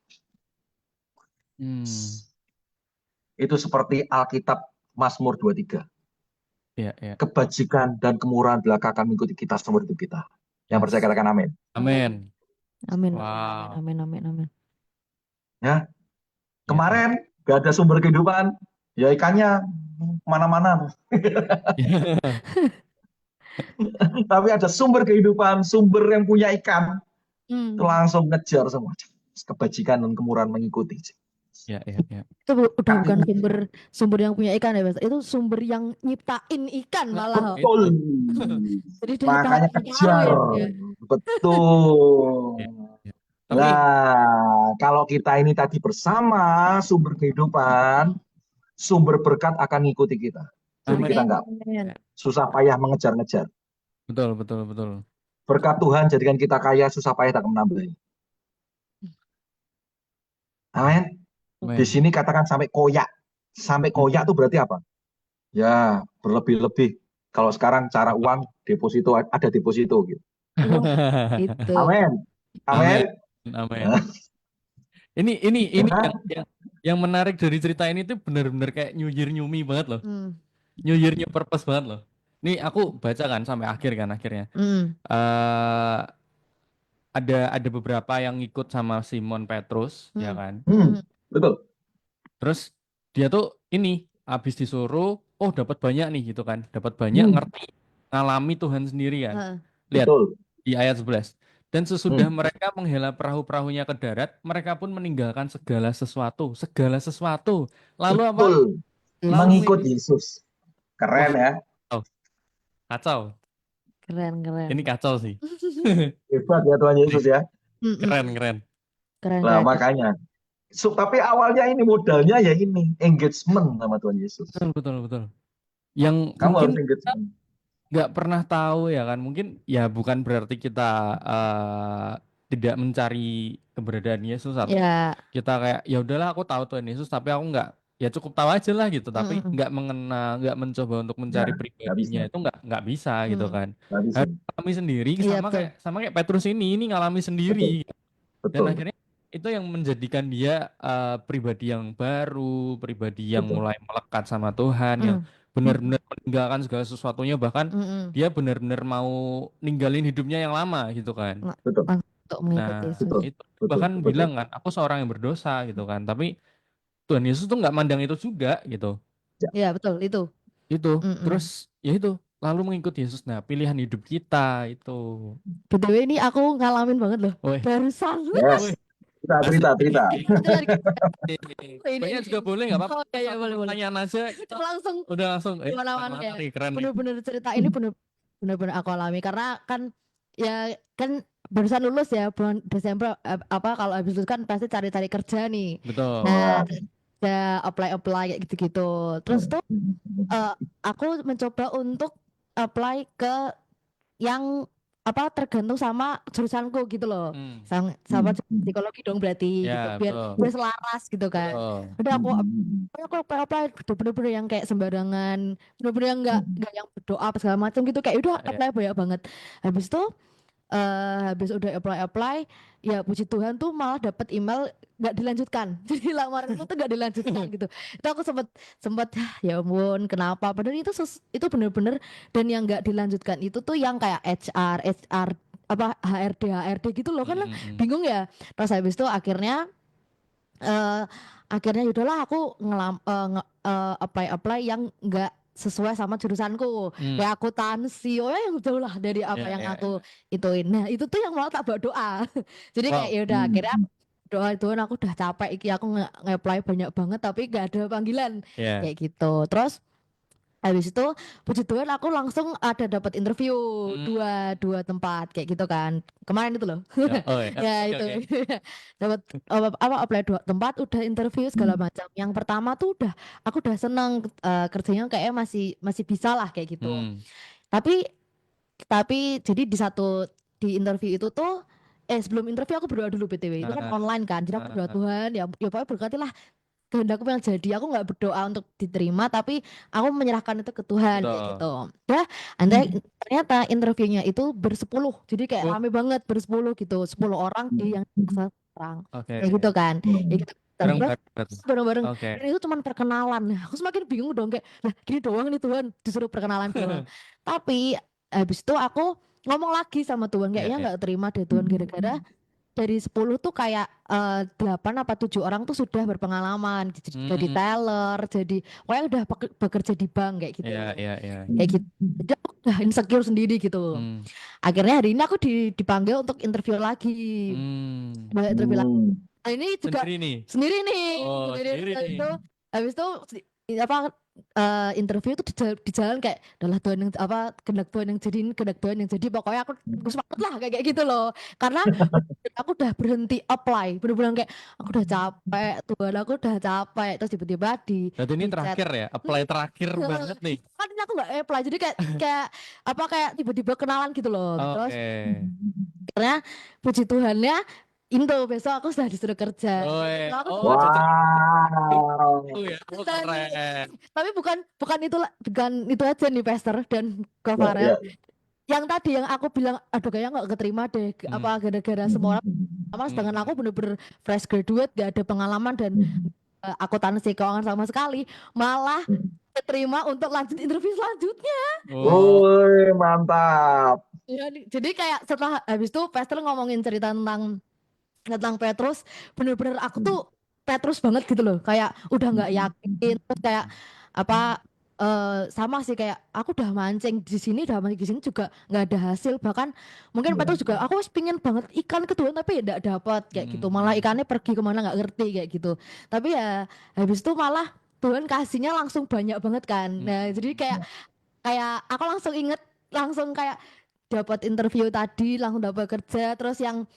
Itu seperti Alkitab Mazmur 23. Ya. Kebajikan dan kemurahan belaka akan mengikuti kita seumur hidup kita. Yang percaya katakan amin. Amin. Wow. Amin. Ya, kemarin gak ada sumber kehidupan, ya ikannya mana-mana. Tapi ada sumber kehidupan, sumber yang punya ikan, itu langsung ngejar semua. Kebajikan dan kemurahan mengikuti. Ya. Itu udah bukan sumber yang punya ikan ya, Mas. Itu sumber yang nyiptain ikan malah. Betul. Jadi Makanya kejar. Betul. Tapi Nah, kalau kita ini tadi bersama sumber kehidupan, sumber berkat akan ngikuti kita. Jadi amin. kita nggak Amin. susah payah mengejar-ngejar. Betul, betul, betul. Berkat Tuhan jadikan kita kaya, susah payah tak menambahi. Amin. Di Amin. sini katakan sampai koyak. Sampai koyak itu berarti apa? Ya, berlebih-lebih. Kalau sekarang cara uang deposito ada deposito gitu. Wah, itu. Amin. Amin. Amin. Amin. Ini Ya. yang menarik dari cerita ini tuh benar-benar kayak New Year New Me banget loh. Hmm. New Year New Purpose banget loh. Ini aku baca kan sampai akhir kan akhirnya. Hmm. eh ada beberapa yang ikut sama Simon Petrus, ya Hmm. kan. Hmm. Betul. Terus dia tuh ini habis disuruh, oh dapat banyak nih gitu kan, dapat banyak Hmm. ngerti, ngalami Tuhan sendiri kan. Heeh. Lihat Betul. di ayat 11. Dan sesudah Hmm. mereka menghela perahu-perahunya ke darat, mereka pun meninggalkan segala sesuatu, segala sesuatu. Lalu apa? Betul. Lalu Mengikut mengikuti. Yesus. Wah, Keren ya. kacau. Keren, keren. Ini kacau sih. Hebat ya Tuhan Yesus ya. Hmm, hmm. Keren, keren. Keren, Nah, keren. makanya. Tapi awalnya ini modalnya ya ini engagement sama Tuhan Yesus. Betul, betul, betul. Yang Kamu mungkin harus engagement. nggak pernah tahu ya kan, mungkin ya bukan berarti kita tidak mencari keberadaan Yesus atau Ya. kita kayak ya udahlah aku tahu Tuhan Yesus tapi aku nggak, ya cukup tahu aja lah gitu, tapi Hmm. nggak mengenal, nggak mencoba untuk mencari Ya, nggak bisa. pribadinya, itu nggak bisa gitu Hmm. kan. Nggak bisa. Harus ngalami sendiri Iya, sama betul. kayak Petrus ini ngalami sendiri, Betul. dan Betul. akhirnya itu yang menjadikan dia pribadi yang baru, pribadi yang Betul. mulai melekat sama Tuhan, yang Hmm. benar-benar meninggalkan segala sesuatunya, bahkan Hmm. dia benar-benar mau ninggalin hidupnya yang lama gitu kan. Nah, Betul. untuk mengikut Nah, Yesus. Betul. itu Betul. bahkan Betul. bilang kan, aku seorang yang berdosa gitu kan. Tapi Tuhan Yesus tuh nggak mandang itu juga gitu. Ya. Ya, betul itu. Itu Hmm. terus ya itu lalu mengikut Yesus. Nah, pilihan hidup kita itu. BTW ini aku ngalamin banget loh. Woi, Barusan. Yes. woi, Cerita. Itu lagi Banyak juga boleh nggak apa-apa. Oh ya, ya, boleh, boleh. Pertanyaan aja kita Langsung udah langsung kemana-mana materi kayak keren nih. bener-bener cerita ini bener-bener aku alami karena kan ya kan barusan lulus ya bulan Desember, apa kalau habis lulus kan pasti cari-cari kerja nih. Betul. Nah, ada apply kayak gitu-gitu. Terus tuh aku mencoba untuk apply ke yang apa tergantung sama jurusanku gitu loh. Sama psikologi dong berarti gitu. Ya, Biar betul. selaras gitu kan. Betul. Udah aku apply bener-bener yang kayak sembarangan, bener-bener yang nggak yang berdoa apa segala macam gitu, kayak udah Ya. apply banyak banget. Habis itu habis udah apply ya puji Tuhan tuh malah dapat email nggak dilanjutkan. Jadi lamaran itu tuh nggak dilanjutkan gitu. Itu aku sempat ya ampun kenapa, padahal itu bener-bener, dan yang nggak dilanjutkan itu tuh yang kayak HR apa HRD gitu loh kan, bingung ya. Terus habis itu akhirnya yaudahlah aku apply yang nggak sesuai sama jurusanku, kayak akuntansi, oh ya yang jauh lah dari apa yang aku ituin. Nah itu tuh yang malah tak bawa doa. Jadi kayak yaudah akhirnya doa Tuhan, aku udah capek iki, aku nge-apply banyak banget tapi gak ada panggilan kayak gitu. Terus habis itu puji Tuhan aku langsung ada dapat interview dua tempat kayak gitu kan kemarin itu loh. Ya itu dapat apa apply 2 tempat, udah interview segala macam. Yang pertama tuh aku udah seneng, kerjanya kayak masih bisa lah kayak gitu. Tapi jadi di interview itu tuh sebelum interview aku berdoa dulu BTW, itu kan online kan, jadi aku berdoa Tuhan ya pokoknya berkatilah kehendakku yang jadi. Aku nggak berdoa untuk diterima tapi aku menyerahkan itu ke Tuhan kayak gitu. Udah, ternyata interviewnya itu bersepuluh, jadi kayak rame banget, bersepuluh gitu, 10 orang di yang orang kayak gitu kan. Ya gitu. Bareng-bareng dan itu cuma perkenalan. Aku semakin bingung dong, kayak lah gini doang nih Tuhan disuruh perkenalan doang. Tapi habis itu aku ngomong lagi sama Tuhan, kayaknya nggak terima deh Tuhan, gara-gara dari 10 tuh kayak 8 apa 7 orang tuh sudah berpengalaman jadi teller, jadi pokoknya udah bekerja di bank kayak gitu. Kayak gitu. Jadi aku udah insecure sendiri gitu. Akhirnya hari ini aku dipanggil untuk interview lagi. Interview lagi. Nah, ini juga sendiri nih. Oh, sendiri nih. Habis itu interview itu di jalan kayak adalah Tuhan yang apa kehendak Tuhan yang jadi ini kehendak Tuhan yang jadi pokoknya aku semangat lah kayak gitu loh karena aku udah berhenti apply bener-bener kayak aku udah capek Tuhan aku udah capek terus tiba-tiba Berarti ini di chat terakhir ya, apply terakhir banget nih. kan ini aku nggak apply jadi kayak kayak apa kayak tiba-tiba kenalan gitu loh terus Oke. karena puji Tuhannya Indo besok aku sudah disuruh kerja Oh, aku oh udah Wow. itu ya. Oh, dan keren. tapi bukan itu aja nih Pastor dan Kak Ya, Farel ya. yang tadi yang aku bilang aduh kayaknya nggak keterima deh apa Hmm. gara-gara semua orang sama sedangkan aku bener-bener fresh graduate gak ada pengalaman dan akuntansi keuangan sama sekali malah keterima untuk lanjut interview selanjutnya Oh, Woi, mantap. ya, jadi kayak setelah habis itu Pastor ngomongin cerita tentang Petrus bener-bener aku tuh Petrus banget gitu loh kayak udah nggak yakin terus kayak apa sama sih kayak aku udah mancing di sini juga nggak ada hasil bahkan mungkin Petrus juga aku pingin banget ikan kedua tapi ya nggak dapat kayak gitu malah ikannya pergi kemana nggak ngerti kayak gitu tapi ya habis itu malah Tuhan kasihnya langsung banyak banget kan nah jadi kayak kayak aku langsung inget langsung kayak dapat interview tadi langsung dapat kerja terus yang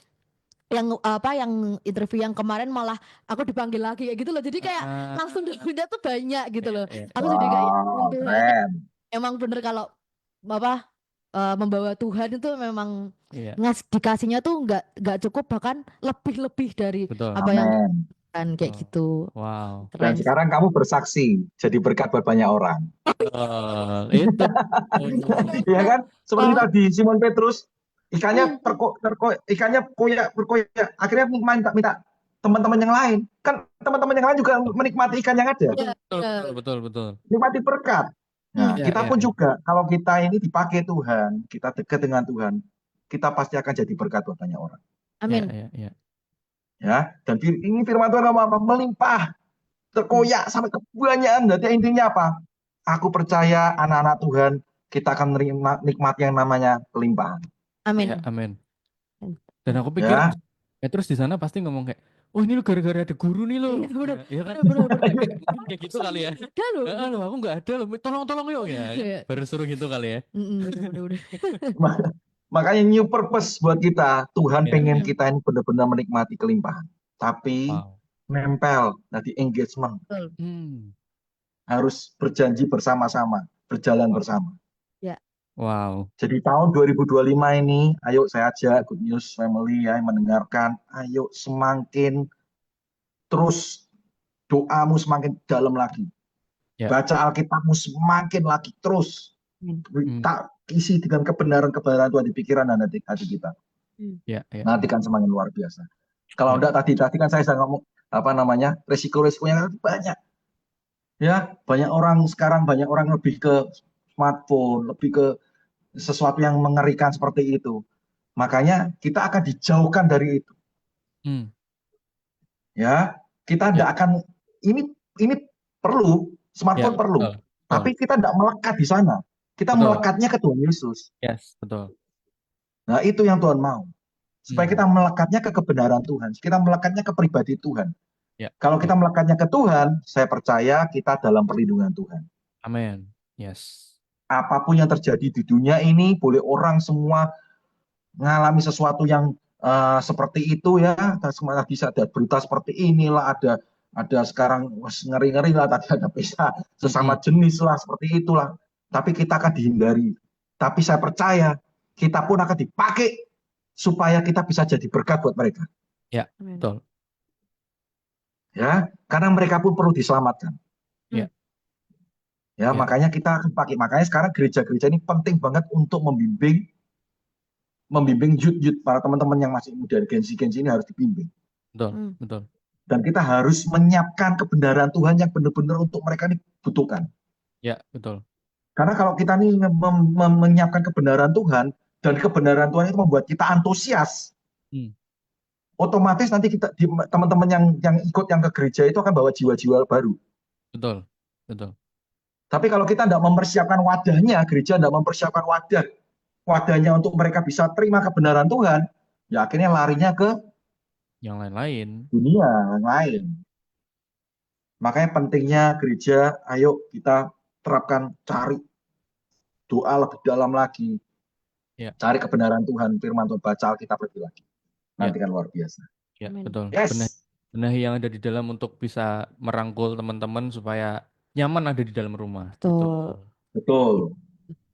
interview yang kemarin malah aku dipanggil lagi kayak gitu loh jadi kayak langsung dapetnya tuh banyak gitu loh aku jadi kayak Wow, Tuhan keren. emang bener kalau apa membawa Tuhan itu memang iya, dikasihnya tuh nggak cukup bahkan lebih dari betul. apa yang Amin. kan kayak Oh, gitu wow. Dan keren sih. sekarang kamu bersaksi, jadi berkat buat banyak orang. Itu. Iya kan? Seperti Oh, tadi Simon Petrus, ikannya ikannya berkoyak. Akhirnya minta minta teman-teman yang lain. Kan teman-teman yang lain juga menikmati ikan yang ada, iya, Betul, iya. betul, betul, betul. menikmati berkat. Nah, Iya, kita iya, pun iya. juga kalau kita ini dipakai Tuhan, kita dekat dengan Tuhan, kita pasti akan jadi berkat buat banyak orang. Iya, Amin. iya, iya. Ya, dan ini firman Tuhan ngomong apa? Melimpah, terkoyak sampai kebanyakan. Berarti intinya apa? Aku percaya anak-anak Tuhan kita akan menerima nikmat yang namanya kelimpahan. Amin. Iya, amin. Dan aku pikir Ya, Petrus di sana pasti ngomong kayak, oh ini lu gara-gara ada guru nih lo. Iya, bener, Iya kan? bener, bener. Mungkin kayak gitu kali ya. Ada loh. Loh, aku nggak ada loh. Tolong-tolong yuk ya. Iya. Baru suruh gitu kali ya. Bener. makanya new purpose buat kita. Tuhan Iya, pengen iya. kita ini benar-benar menikmati kelimpahan. Tapi Wow. nempel, nanti engagement. Betul. Harus berjanji bersama-sama, berjalan bersama. Ya. Wow. Jadi tahun 2025 ini, ayo saya ajak Good News Family ya, yang mendengarkan, ayo semakin terus doamu semakin dalam lagi. Ya. Baca Alkitabmu semakin lagi terus. Tak isi dengan kebenaran-kebenaran Tuhan di pikiran dan hati kita. Ya, ya. Nanti kan semakin luar biasa. Kalau enggak tadi kan saya sudah ngomong apa namanya resiko-resikonya banyak. Ya, banyak orang lebih ke smartphone, lebih ke sesuatu yang mengerikan seperti itu. Makanya kita akan dijauhkan dari itu. Ya, kita tidak akan ini perlu smartphone perlu, betul. tapi kita tidak melekat di sana. Kita Betul. melekatnya ke Tuhan Yesus. Yes, betul. Nah, itu yang Tuhan mau. Supaya kita melekatnya ke kebenaran Tuhan, kita melekatnya ke pribadi Tuhan. Ya, Kalau kita melekatnya ke Tuhan, saya percaya kita dalam perlindungan Tuhan. Amin. Yes. Apapun yang terjadi di dunia ini, boleh orang semua mengalami sesuatu yang seperti itu ya. Bisa ada berita seperti inilah, ada sekarang ngeri-ngeri lah, tadi ada pesta sesama jenis lah, seperti itulah. Tapi kita akan dihindari. Tapi saya percaya kita pun akan dipakai supaya kita bisa jadi berkat buat mereka. Ya, betul. Ya, karena mereka pun perlu diselamatkan. Ya. Ya, makanya kita akan pakai. Makanya sekarang gereja-gereja ini penting banget untuk membimbing youth para teman-teman yang masih muda, gensi-gensi ini harus dibimbing. Betul, betul. Dan kita harus menyiapkan kebenaran Tuhan yang benar-benar untuk mereka ini butuhkan. Ya, betul. Karena kalau kita ini menyiapkan kebenaran Tuhan, dan kebenaran Tuhan itu membuat kita antusias, otomatis nanti teman-teman yang ikut yang ke gereja itu akan bawa jiwa-jiwa baru. Betul, betul. Tapi kalau kita tidak mempersiapkan wadahnya, gereja tidak mempersiapkan wadahnya untuk mereka bisa terima kebenaran Tuhan, ya akhirnya larinya ke yang lain-lain. dunia yang lain. Makanya pentingnya gereja, ayo kita terapkan, cari doa lebih dalam lagi, Ya, cari kebenaran Tuhan, firman Tuhan, baca Alkitab lebih lagi. ya, Nanti kan luar biasa. ya, Amin. betul. Yes, Benahi yang ada di dalam untuk bisa merangkul teman-teman supaya nyaman ada di dalam rumah. Gitu. Betul. betul,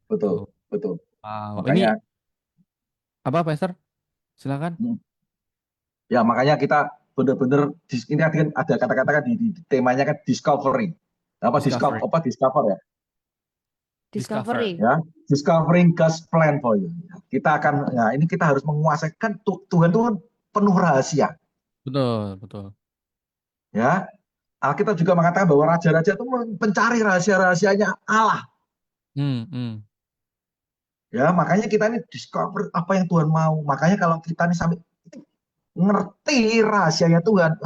betul, Tuh. betul. Wow. Ini Makanya, apa, Pastor? Silakan. ya makanya kita benar-benar ini kan ada kata-kata kan di temanya kan discovery. Discovery. Discover ya? Discover. Discovery. Ya, discovering God's plan for you. Kita akan, ya ini kita harus menguasai kan Tuhan itu kan penuh rahasia. Betul, betul. Ya, Alkitab juga mengatakan bahwa raja-raja itu mencari rahasia-rahasianya Allah. Hmm, hmm. Ya, makanya kita ini discover apa yang Tuhan mau. Makanya kalau kita ini sampai ngerti rahasianya Tuhan,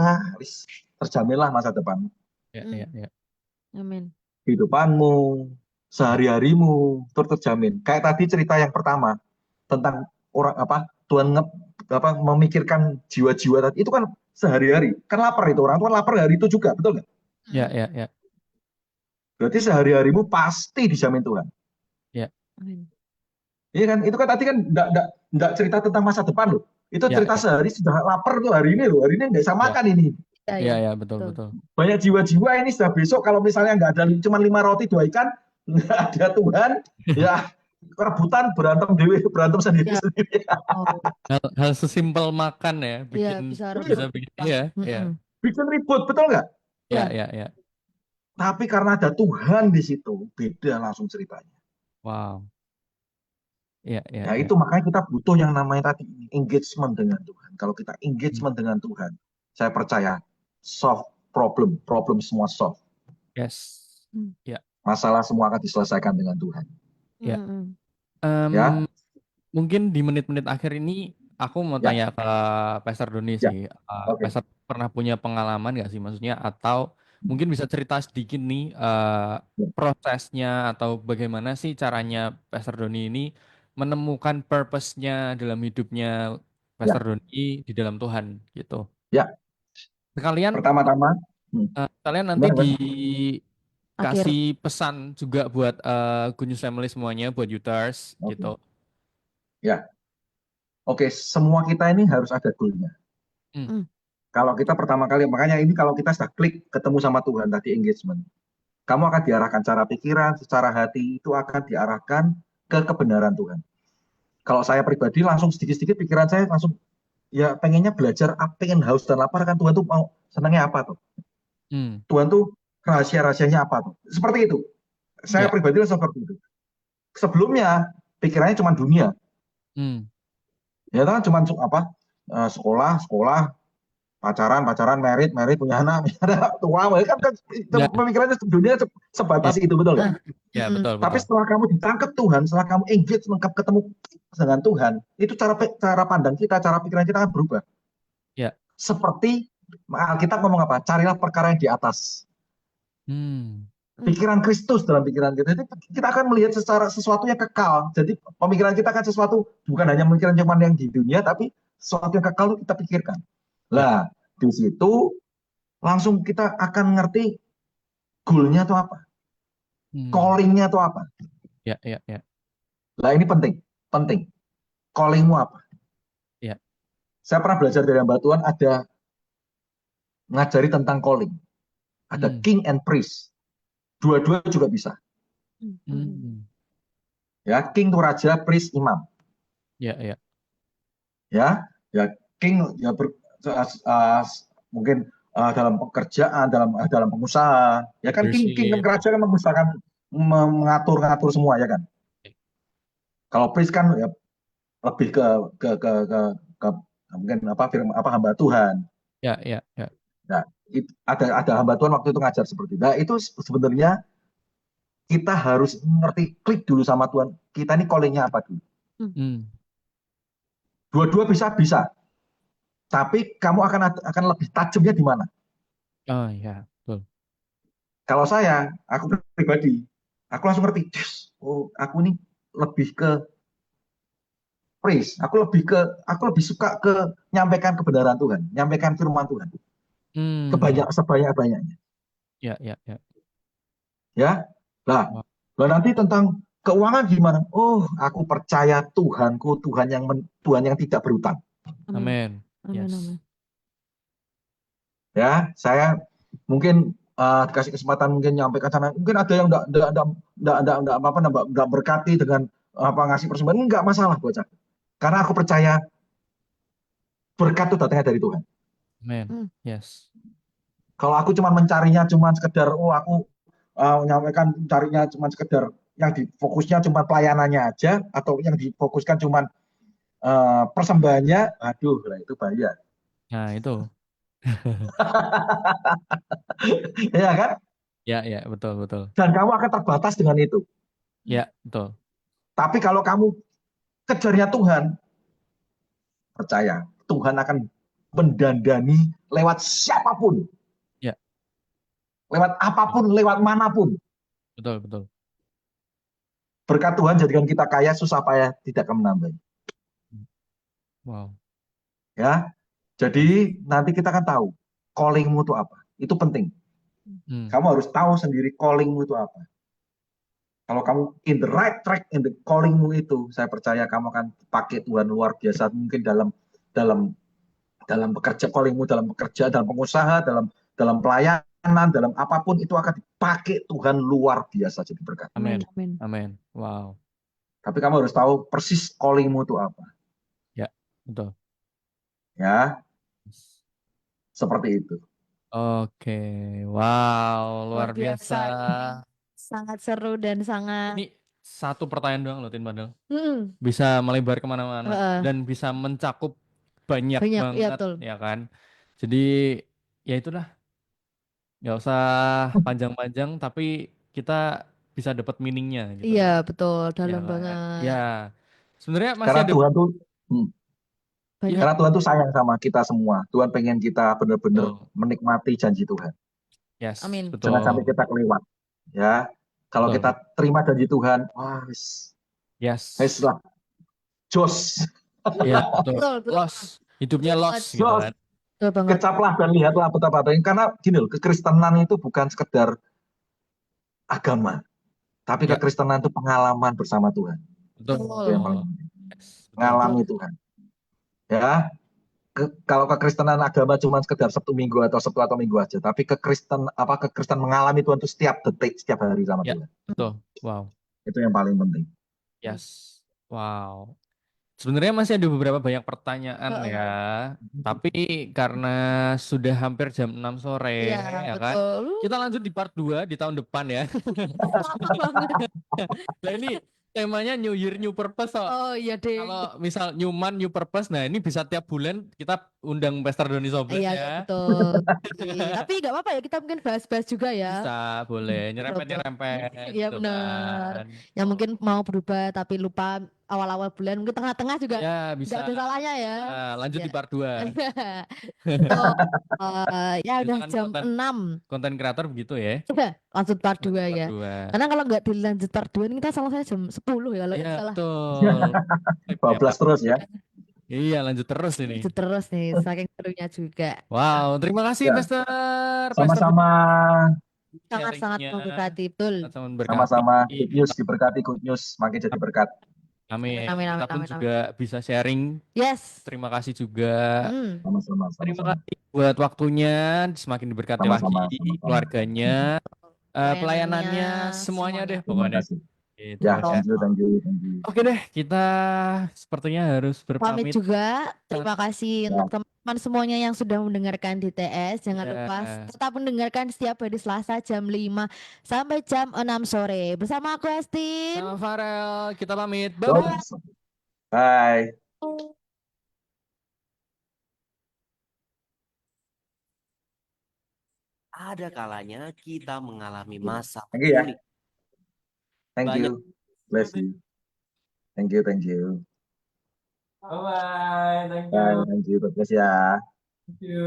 terjaminlah masa depan. Ya, Hmm. ya, ya. Amin. Kehidupanmu, sehari-harimu terjamin. Kayak tadi cerita yang pertama tentang orang Tuhan memikirkan jiwa-jiwa tadi itu kan sehari-hari. Kan lapar itu orang tuh kan lapar hari itu juga, betul nggak? Ya, ya, ya. Berarti sehari-harimu pasti dijamin Tuhan. Ya, Amin. Iya kan? Itu kan tadi kan enggak cerita tentang masa depan loh. Itu ya, cerita ya. sehari sudah lapar tuh hari ini loh. Hari ini enggak bisa Ya, makan ini. Ya, ya, ya. ya, betul, betul. Banyak jiwa-jiwa ini sudah besok kalau misalnya nggak ada cuma 5 roti 2 ikan, nggak ada Tuhan, ya rebutan berantem Ya. sendiri-sendiri. Oh, Hal sesimpel makan ya, ya bikin bisa bisa rebut. bikin ya, ya, Mm-mm. Bikin ribut, betul nggak? ya, Ya. ya, ya. Tapi karena ada Tuhan di situ, beda langsung ceritanya. Wow. Ya, ya, Ya ya. itu makanya kita butuh yang namanya tadi engagement dengan Tuhan. Kalau kita engagement dengan Tuhan, saya percaya solve problem semua solve. Yes. Hmm. Ya, Masalah semua akan diselesaikan dengan Tuhan. ya. Mm-mm. Ya, Mungkin di menit-menit akhir ini aku mau ya, tanya ke Pastor Doni ya. sih. Oke. Pastor pernah punya pengalaman nggak sih, maksudnya, atau mungkin bisa cerita sedikit nih Ya, prosesnya atau bagaimana sih caranya Pastor Doni ini menemukan purpose-nya dalam hidupnya ya, Pastor Doni di dalam Tuhan gitu. ya. Sekalian Pertama-tama, kalian nanti gimana, Bang? Akhir. dikasih pesan juga buat Good News Family semuanya, buat Uters Oke. gitu. Ya, oke. Semua kita ini harus ada goalnya. Hmm. Kalau kita pertama kali, makanya ini kalau kita sudah klik ketemu sama Tuhan tadi engagement, kamu akan diarahkan cara pikiran, secara hati itu akan diarahkan ke kebenaran Tuhan. Kalau saya pribadi langsung sedikit-sedikit pikiran saya langsung ya pengennya belajar, pengen haus dan lapar kan Tuhan tuh mau senangnya apa tuh? Tuhan tuh rahasia-rahasianya apa tuh? Seperti itu. Saya Ya. pribadi seperti itu. Sebelumnya pikirannya cuma dunia. Ya kan cuma sekolah, pacaran, merit, punya anak, tua, kan Ya, pemikirannya dunia ya, sebatas itu, betul nggak? ya, Mm-mm. betul, Tapi betul. setelah kamu ditangkap Tuhan, setelah kamu engage, ketemu dengan Tuhan, itu cara pandang kita, cara pikiran kita akan berubah. Ya. Seperti Alkitab ngomong apa? Carilah perkara yang di atas. Pikiran Kristus dalam pikiran kita. Jadi kita akan melihat sesuatu yang kekal. Jadi pemikiran kita kan sesuatu bukan hanya pemikiran cuma yang di dunia, tapi sesuatu yang kekal itu kita pikirkan. Ya. Lah, di situ langsung kita akan ngerti goal-nya itu apa, calling-nya itu apa. Ya, ya, ya. Lah ini penting. Calling-mu apa? Ya. Saya pernah belajar dari hamba Tuhan, ada ngajari tentang calling. Ada king and priest. Dua-dua juga bisa. Ya, king itu raja, priest imam. Ya, ya. Ya king ya mungkin dalam pekerjaan, dalam pengusaha. Ya kan king kan Leadership. raja kan mengusahakan mengatur semua ya kan. Kalau priest kan ya lebih ke mungkin hamba Tuhan. Ya, ya, ya. Nah, ada hamba Tuhan waktu itu ngajar seperti itu. Nah, itu sebenarnya kita harus ngerti, klik dulu sama Tuhan. Kita ini calling-nya apa dulu. Dua-dua bisa. Tapi kamu akan lebih tajamnya di mana? Oh ya, betul. Kalau aku pribadi, aku langsung ngerti, oh aku ini lebih ke praise, aku lebih suka ke nyampaikan kebenaran Tuhan, nyampaikan firman Tuhan, sebanyak-banyaknya. Ya, ya, ya. Ya. Nah, Wow. nanti tentang keuangan gimana? Oh, aku percaya Tuhanku, Tuhan yang tidak berutang. Amin. Amin. Yes. Ya, saya mungkin dikasih kesempatan mungkin nyampaikan sana. Mungkin ada yang enggak berkati dengan ngasih persembahan, enggak masalah buat saya. Karena aku percaya berkat itu datangnya dari Tuhan. Amin. Yes. Kalau aku cuma mencarinya cuma sekedar aku menyampaikan carinya cuma sekedar yang difokusnya cuma pelayanannya aja atau yang difokuskan cuma persembahannya, aduh lah itu bahaya. Nah, itu. Ya kan? Ya, ya, betul, betul. Dan kamu akan terbatas dengan itu. Ya, betul. Tapi kalau kamu kejarnya Tuhan, percaya Tuhan akan mendandani lewat siapapun, Ya, lewat apapun, lewat manapun. betul, betul. Berkat Tuhan jadikan kita kaya, susah payah tidak akan menambah. Wow. Ya, jadi nanti kita akan tahu callingmu itu apa. Itu penting. Kamu harus tahu sendiri callingmu itu apa. Kalau kamu in the right track in the callingmu itu, saya percaya kamu akan pakai Tuhan luar biasa mungkin dalam bekerja, callingmu dalam bekerja, dalam pengusaha, dalam pelayanan, dalam apapun itu akan dipakai Tuhan luar biasa jadi berkat. Amin. Amin. Amin. Wow. Tapi kamu harus tahu persis callingmu itu apa. Ya, betul. Ya, seperti itu. Oke. Wow, luar Luar biasa. biasa. Sangat seru dan sangat. Ini satu pertanyaan doang loh, Tin Padel. Mm-mm. Bisa melebar kemana-mana Heeh. dan bisa mencakup banyak Banyak, iya banget, betul. ya kan? Jadi ya itulah, nggak usah panjang-panjang, tapi kita bisa dapat meaningnya gitu Iya loh. betul, Ya dalam kan? banget. Ya, sebenarnya masih Karena ada. Tuhan tuh Banyak. karena Tuhan tuh sayang sama kita semua. Tuhan pengen kita benar-benar Betul. menikmati janji Tuhan. Yes, Amin. Jangan sampai betul. kita kelewat. Ya, kalau Betul, kita betul. terima janji Tuhan, wah, wis Yes. lah, jos, Ya, betul. Betul, betul. Loss. Hidupnya Betul banget. loss gitu jos. kan. Betul banget. Kecaplah dan lihatlah betapa baik. Karena gini loh, kekristenan itu bukan sekedar agama, tapi Ya, kekristenan itu pengalaman bersama Tuhan. betul. Itu yang paling penting. Yes, betul. Mengalami Tuhan. Ya, kalau kekristenan agama cuma sekedar Sabtu Minggu atau Sabtu atau Minggu aja, tapi kekristenan mengalami Tuhan itu setiap detik, setiap hari sama Ya, Tuhan. betul. Wow. Itu yang paling penting. Yes. Wow. Sebenarnya masih ada beberapa banyak pertanyaan ya, tapi karena sudah hampir jam 6 sore, Iya, ya kan? betul. Kita lanjut di part 2 di tahun depan ya. Lama banget. Nah ini temanya New Year New Purpose. Oh iya deh. Kalau misal New Month New Purpose, nah ini bisa tiap bulan kita undang Pastor Doni Soblet Iya, ya. iya betul. Tapi nggak apa-apa ya, kita mungkin bahas-bahas juga ya. Bisa, boleh. Betul, betul. Nyerempet-nyerempet Iya gitu benar. kan. Yang mungkin mau berubah tapi lupa awal-awal bulan, mungkin tengah-tengah juga Ya, nggak bisa. ada salahnya ya. Lanjut Ya. di part 2. Betul. Ya udah Biasanya jam 6. konten kreator begitu ya. Lanjut part 2 Lanjut part ya. 2. Karena kalau nggak dilanjut part 2 ini kita selesai jam 10 ya kalau Iya, nggak salah. betul. Ya, 12 terus ya. iya, lanjut terus ini. Lanjut terus nih, saking serunya juga. Wow, terima kasih Ya, Pastor sama-sama, Sangat-sangat sharingnya. memberkati, betul. Sama-sama berkati. sama-sama. Good news diberkati, good news makin jadi berkat. Amin. Amin, Kita amin, pun amin, amin. juga bisa sharing. Yes. Terima kasih juga. Sama-sama, Terima sama-sama. kasih buat waktunya, semakin diberkati lagi Sama-sama, sama-sama. keluarganya, pelayanannya, semuanya deh Terima pokoknya. kasih. Gitu Ya, ya. thank you, thank you, thank you. Oke deh, kita sepertinya harus Pamit berpamit. juga. Terima kasih Ya. untuk teman-teman semuanya yang sudah mendengarkan DTS. Jangan Ya. lupa tetap mendengarkan setiap hari Selasa jam 5 sampai jam 6 sore. Bersama aku Estin. Sama Farel, kita pamit. Bye-bye. Bye. Ada kalanya kita mengalami masa Thank you ya. sulit. Thank Banyak. you. Bless you. Thank you, thank you. Bye-bye. Thank you. Bye, thank you. God bless ya. Thank you.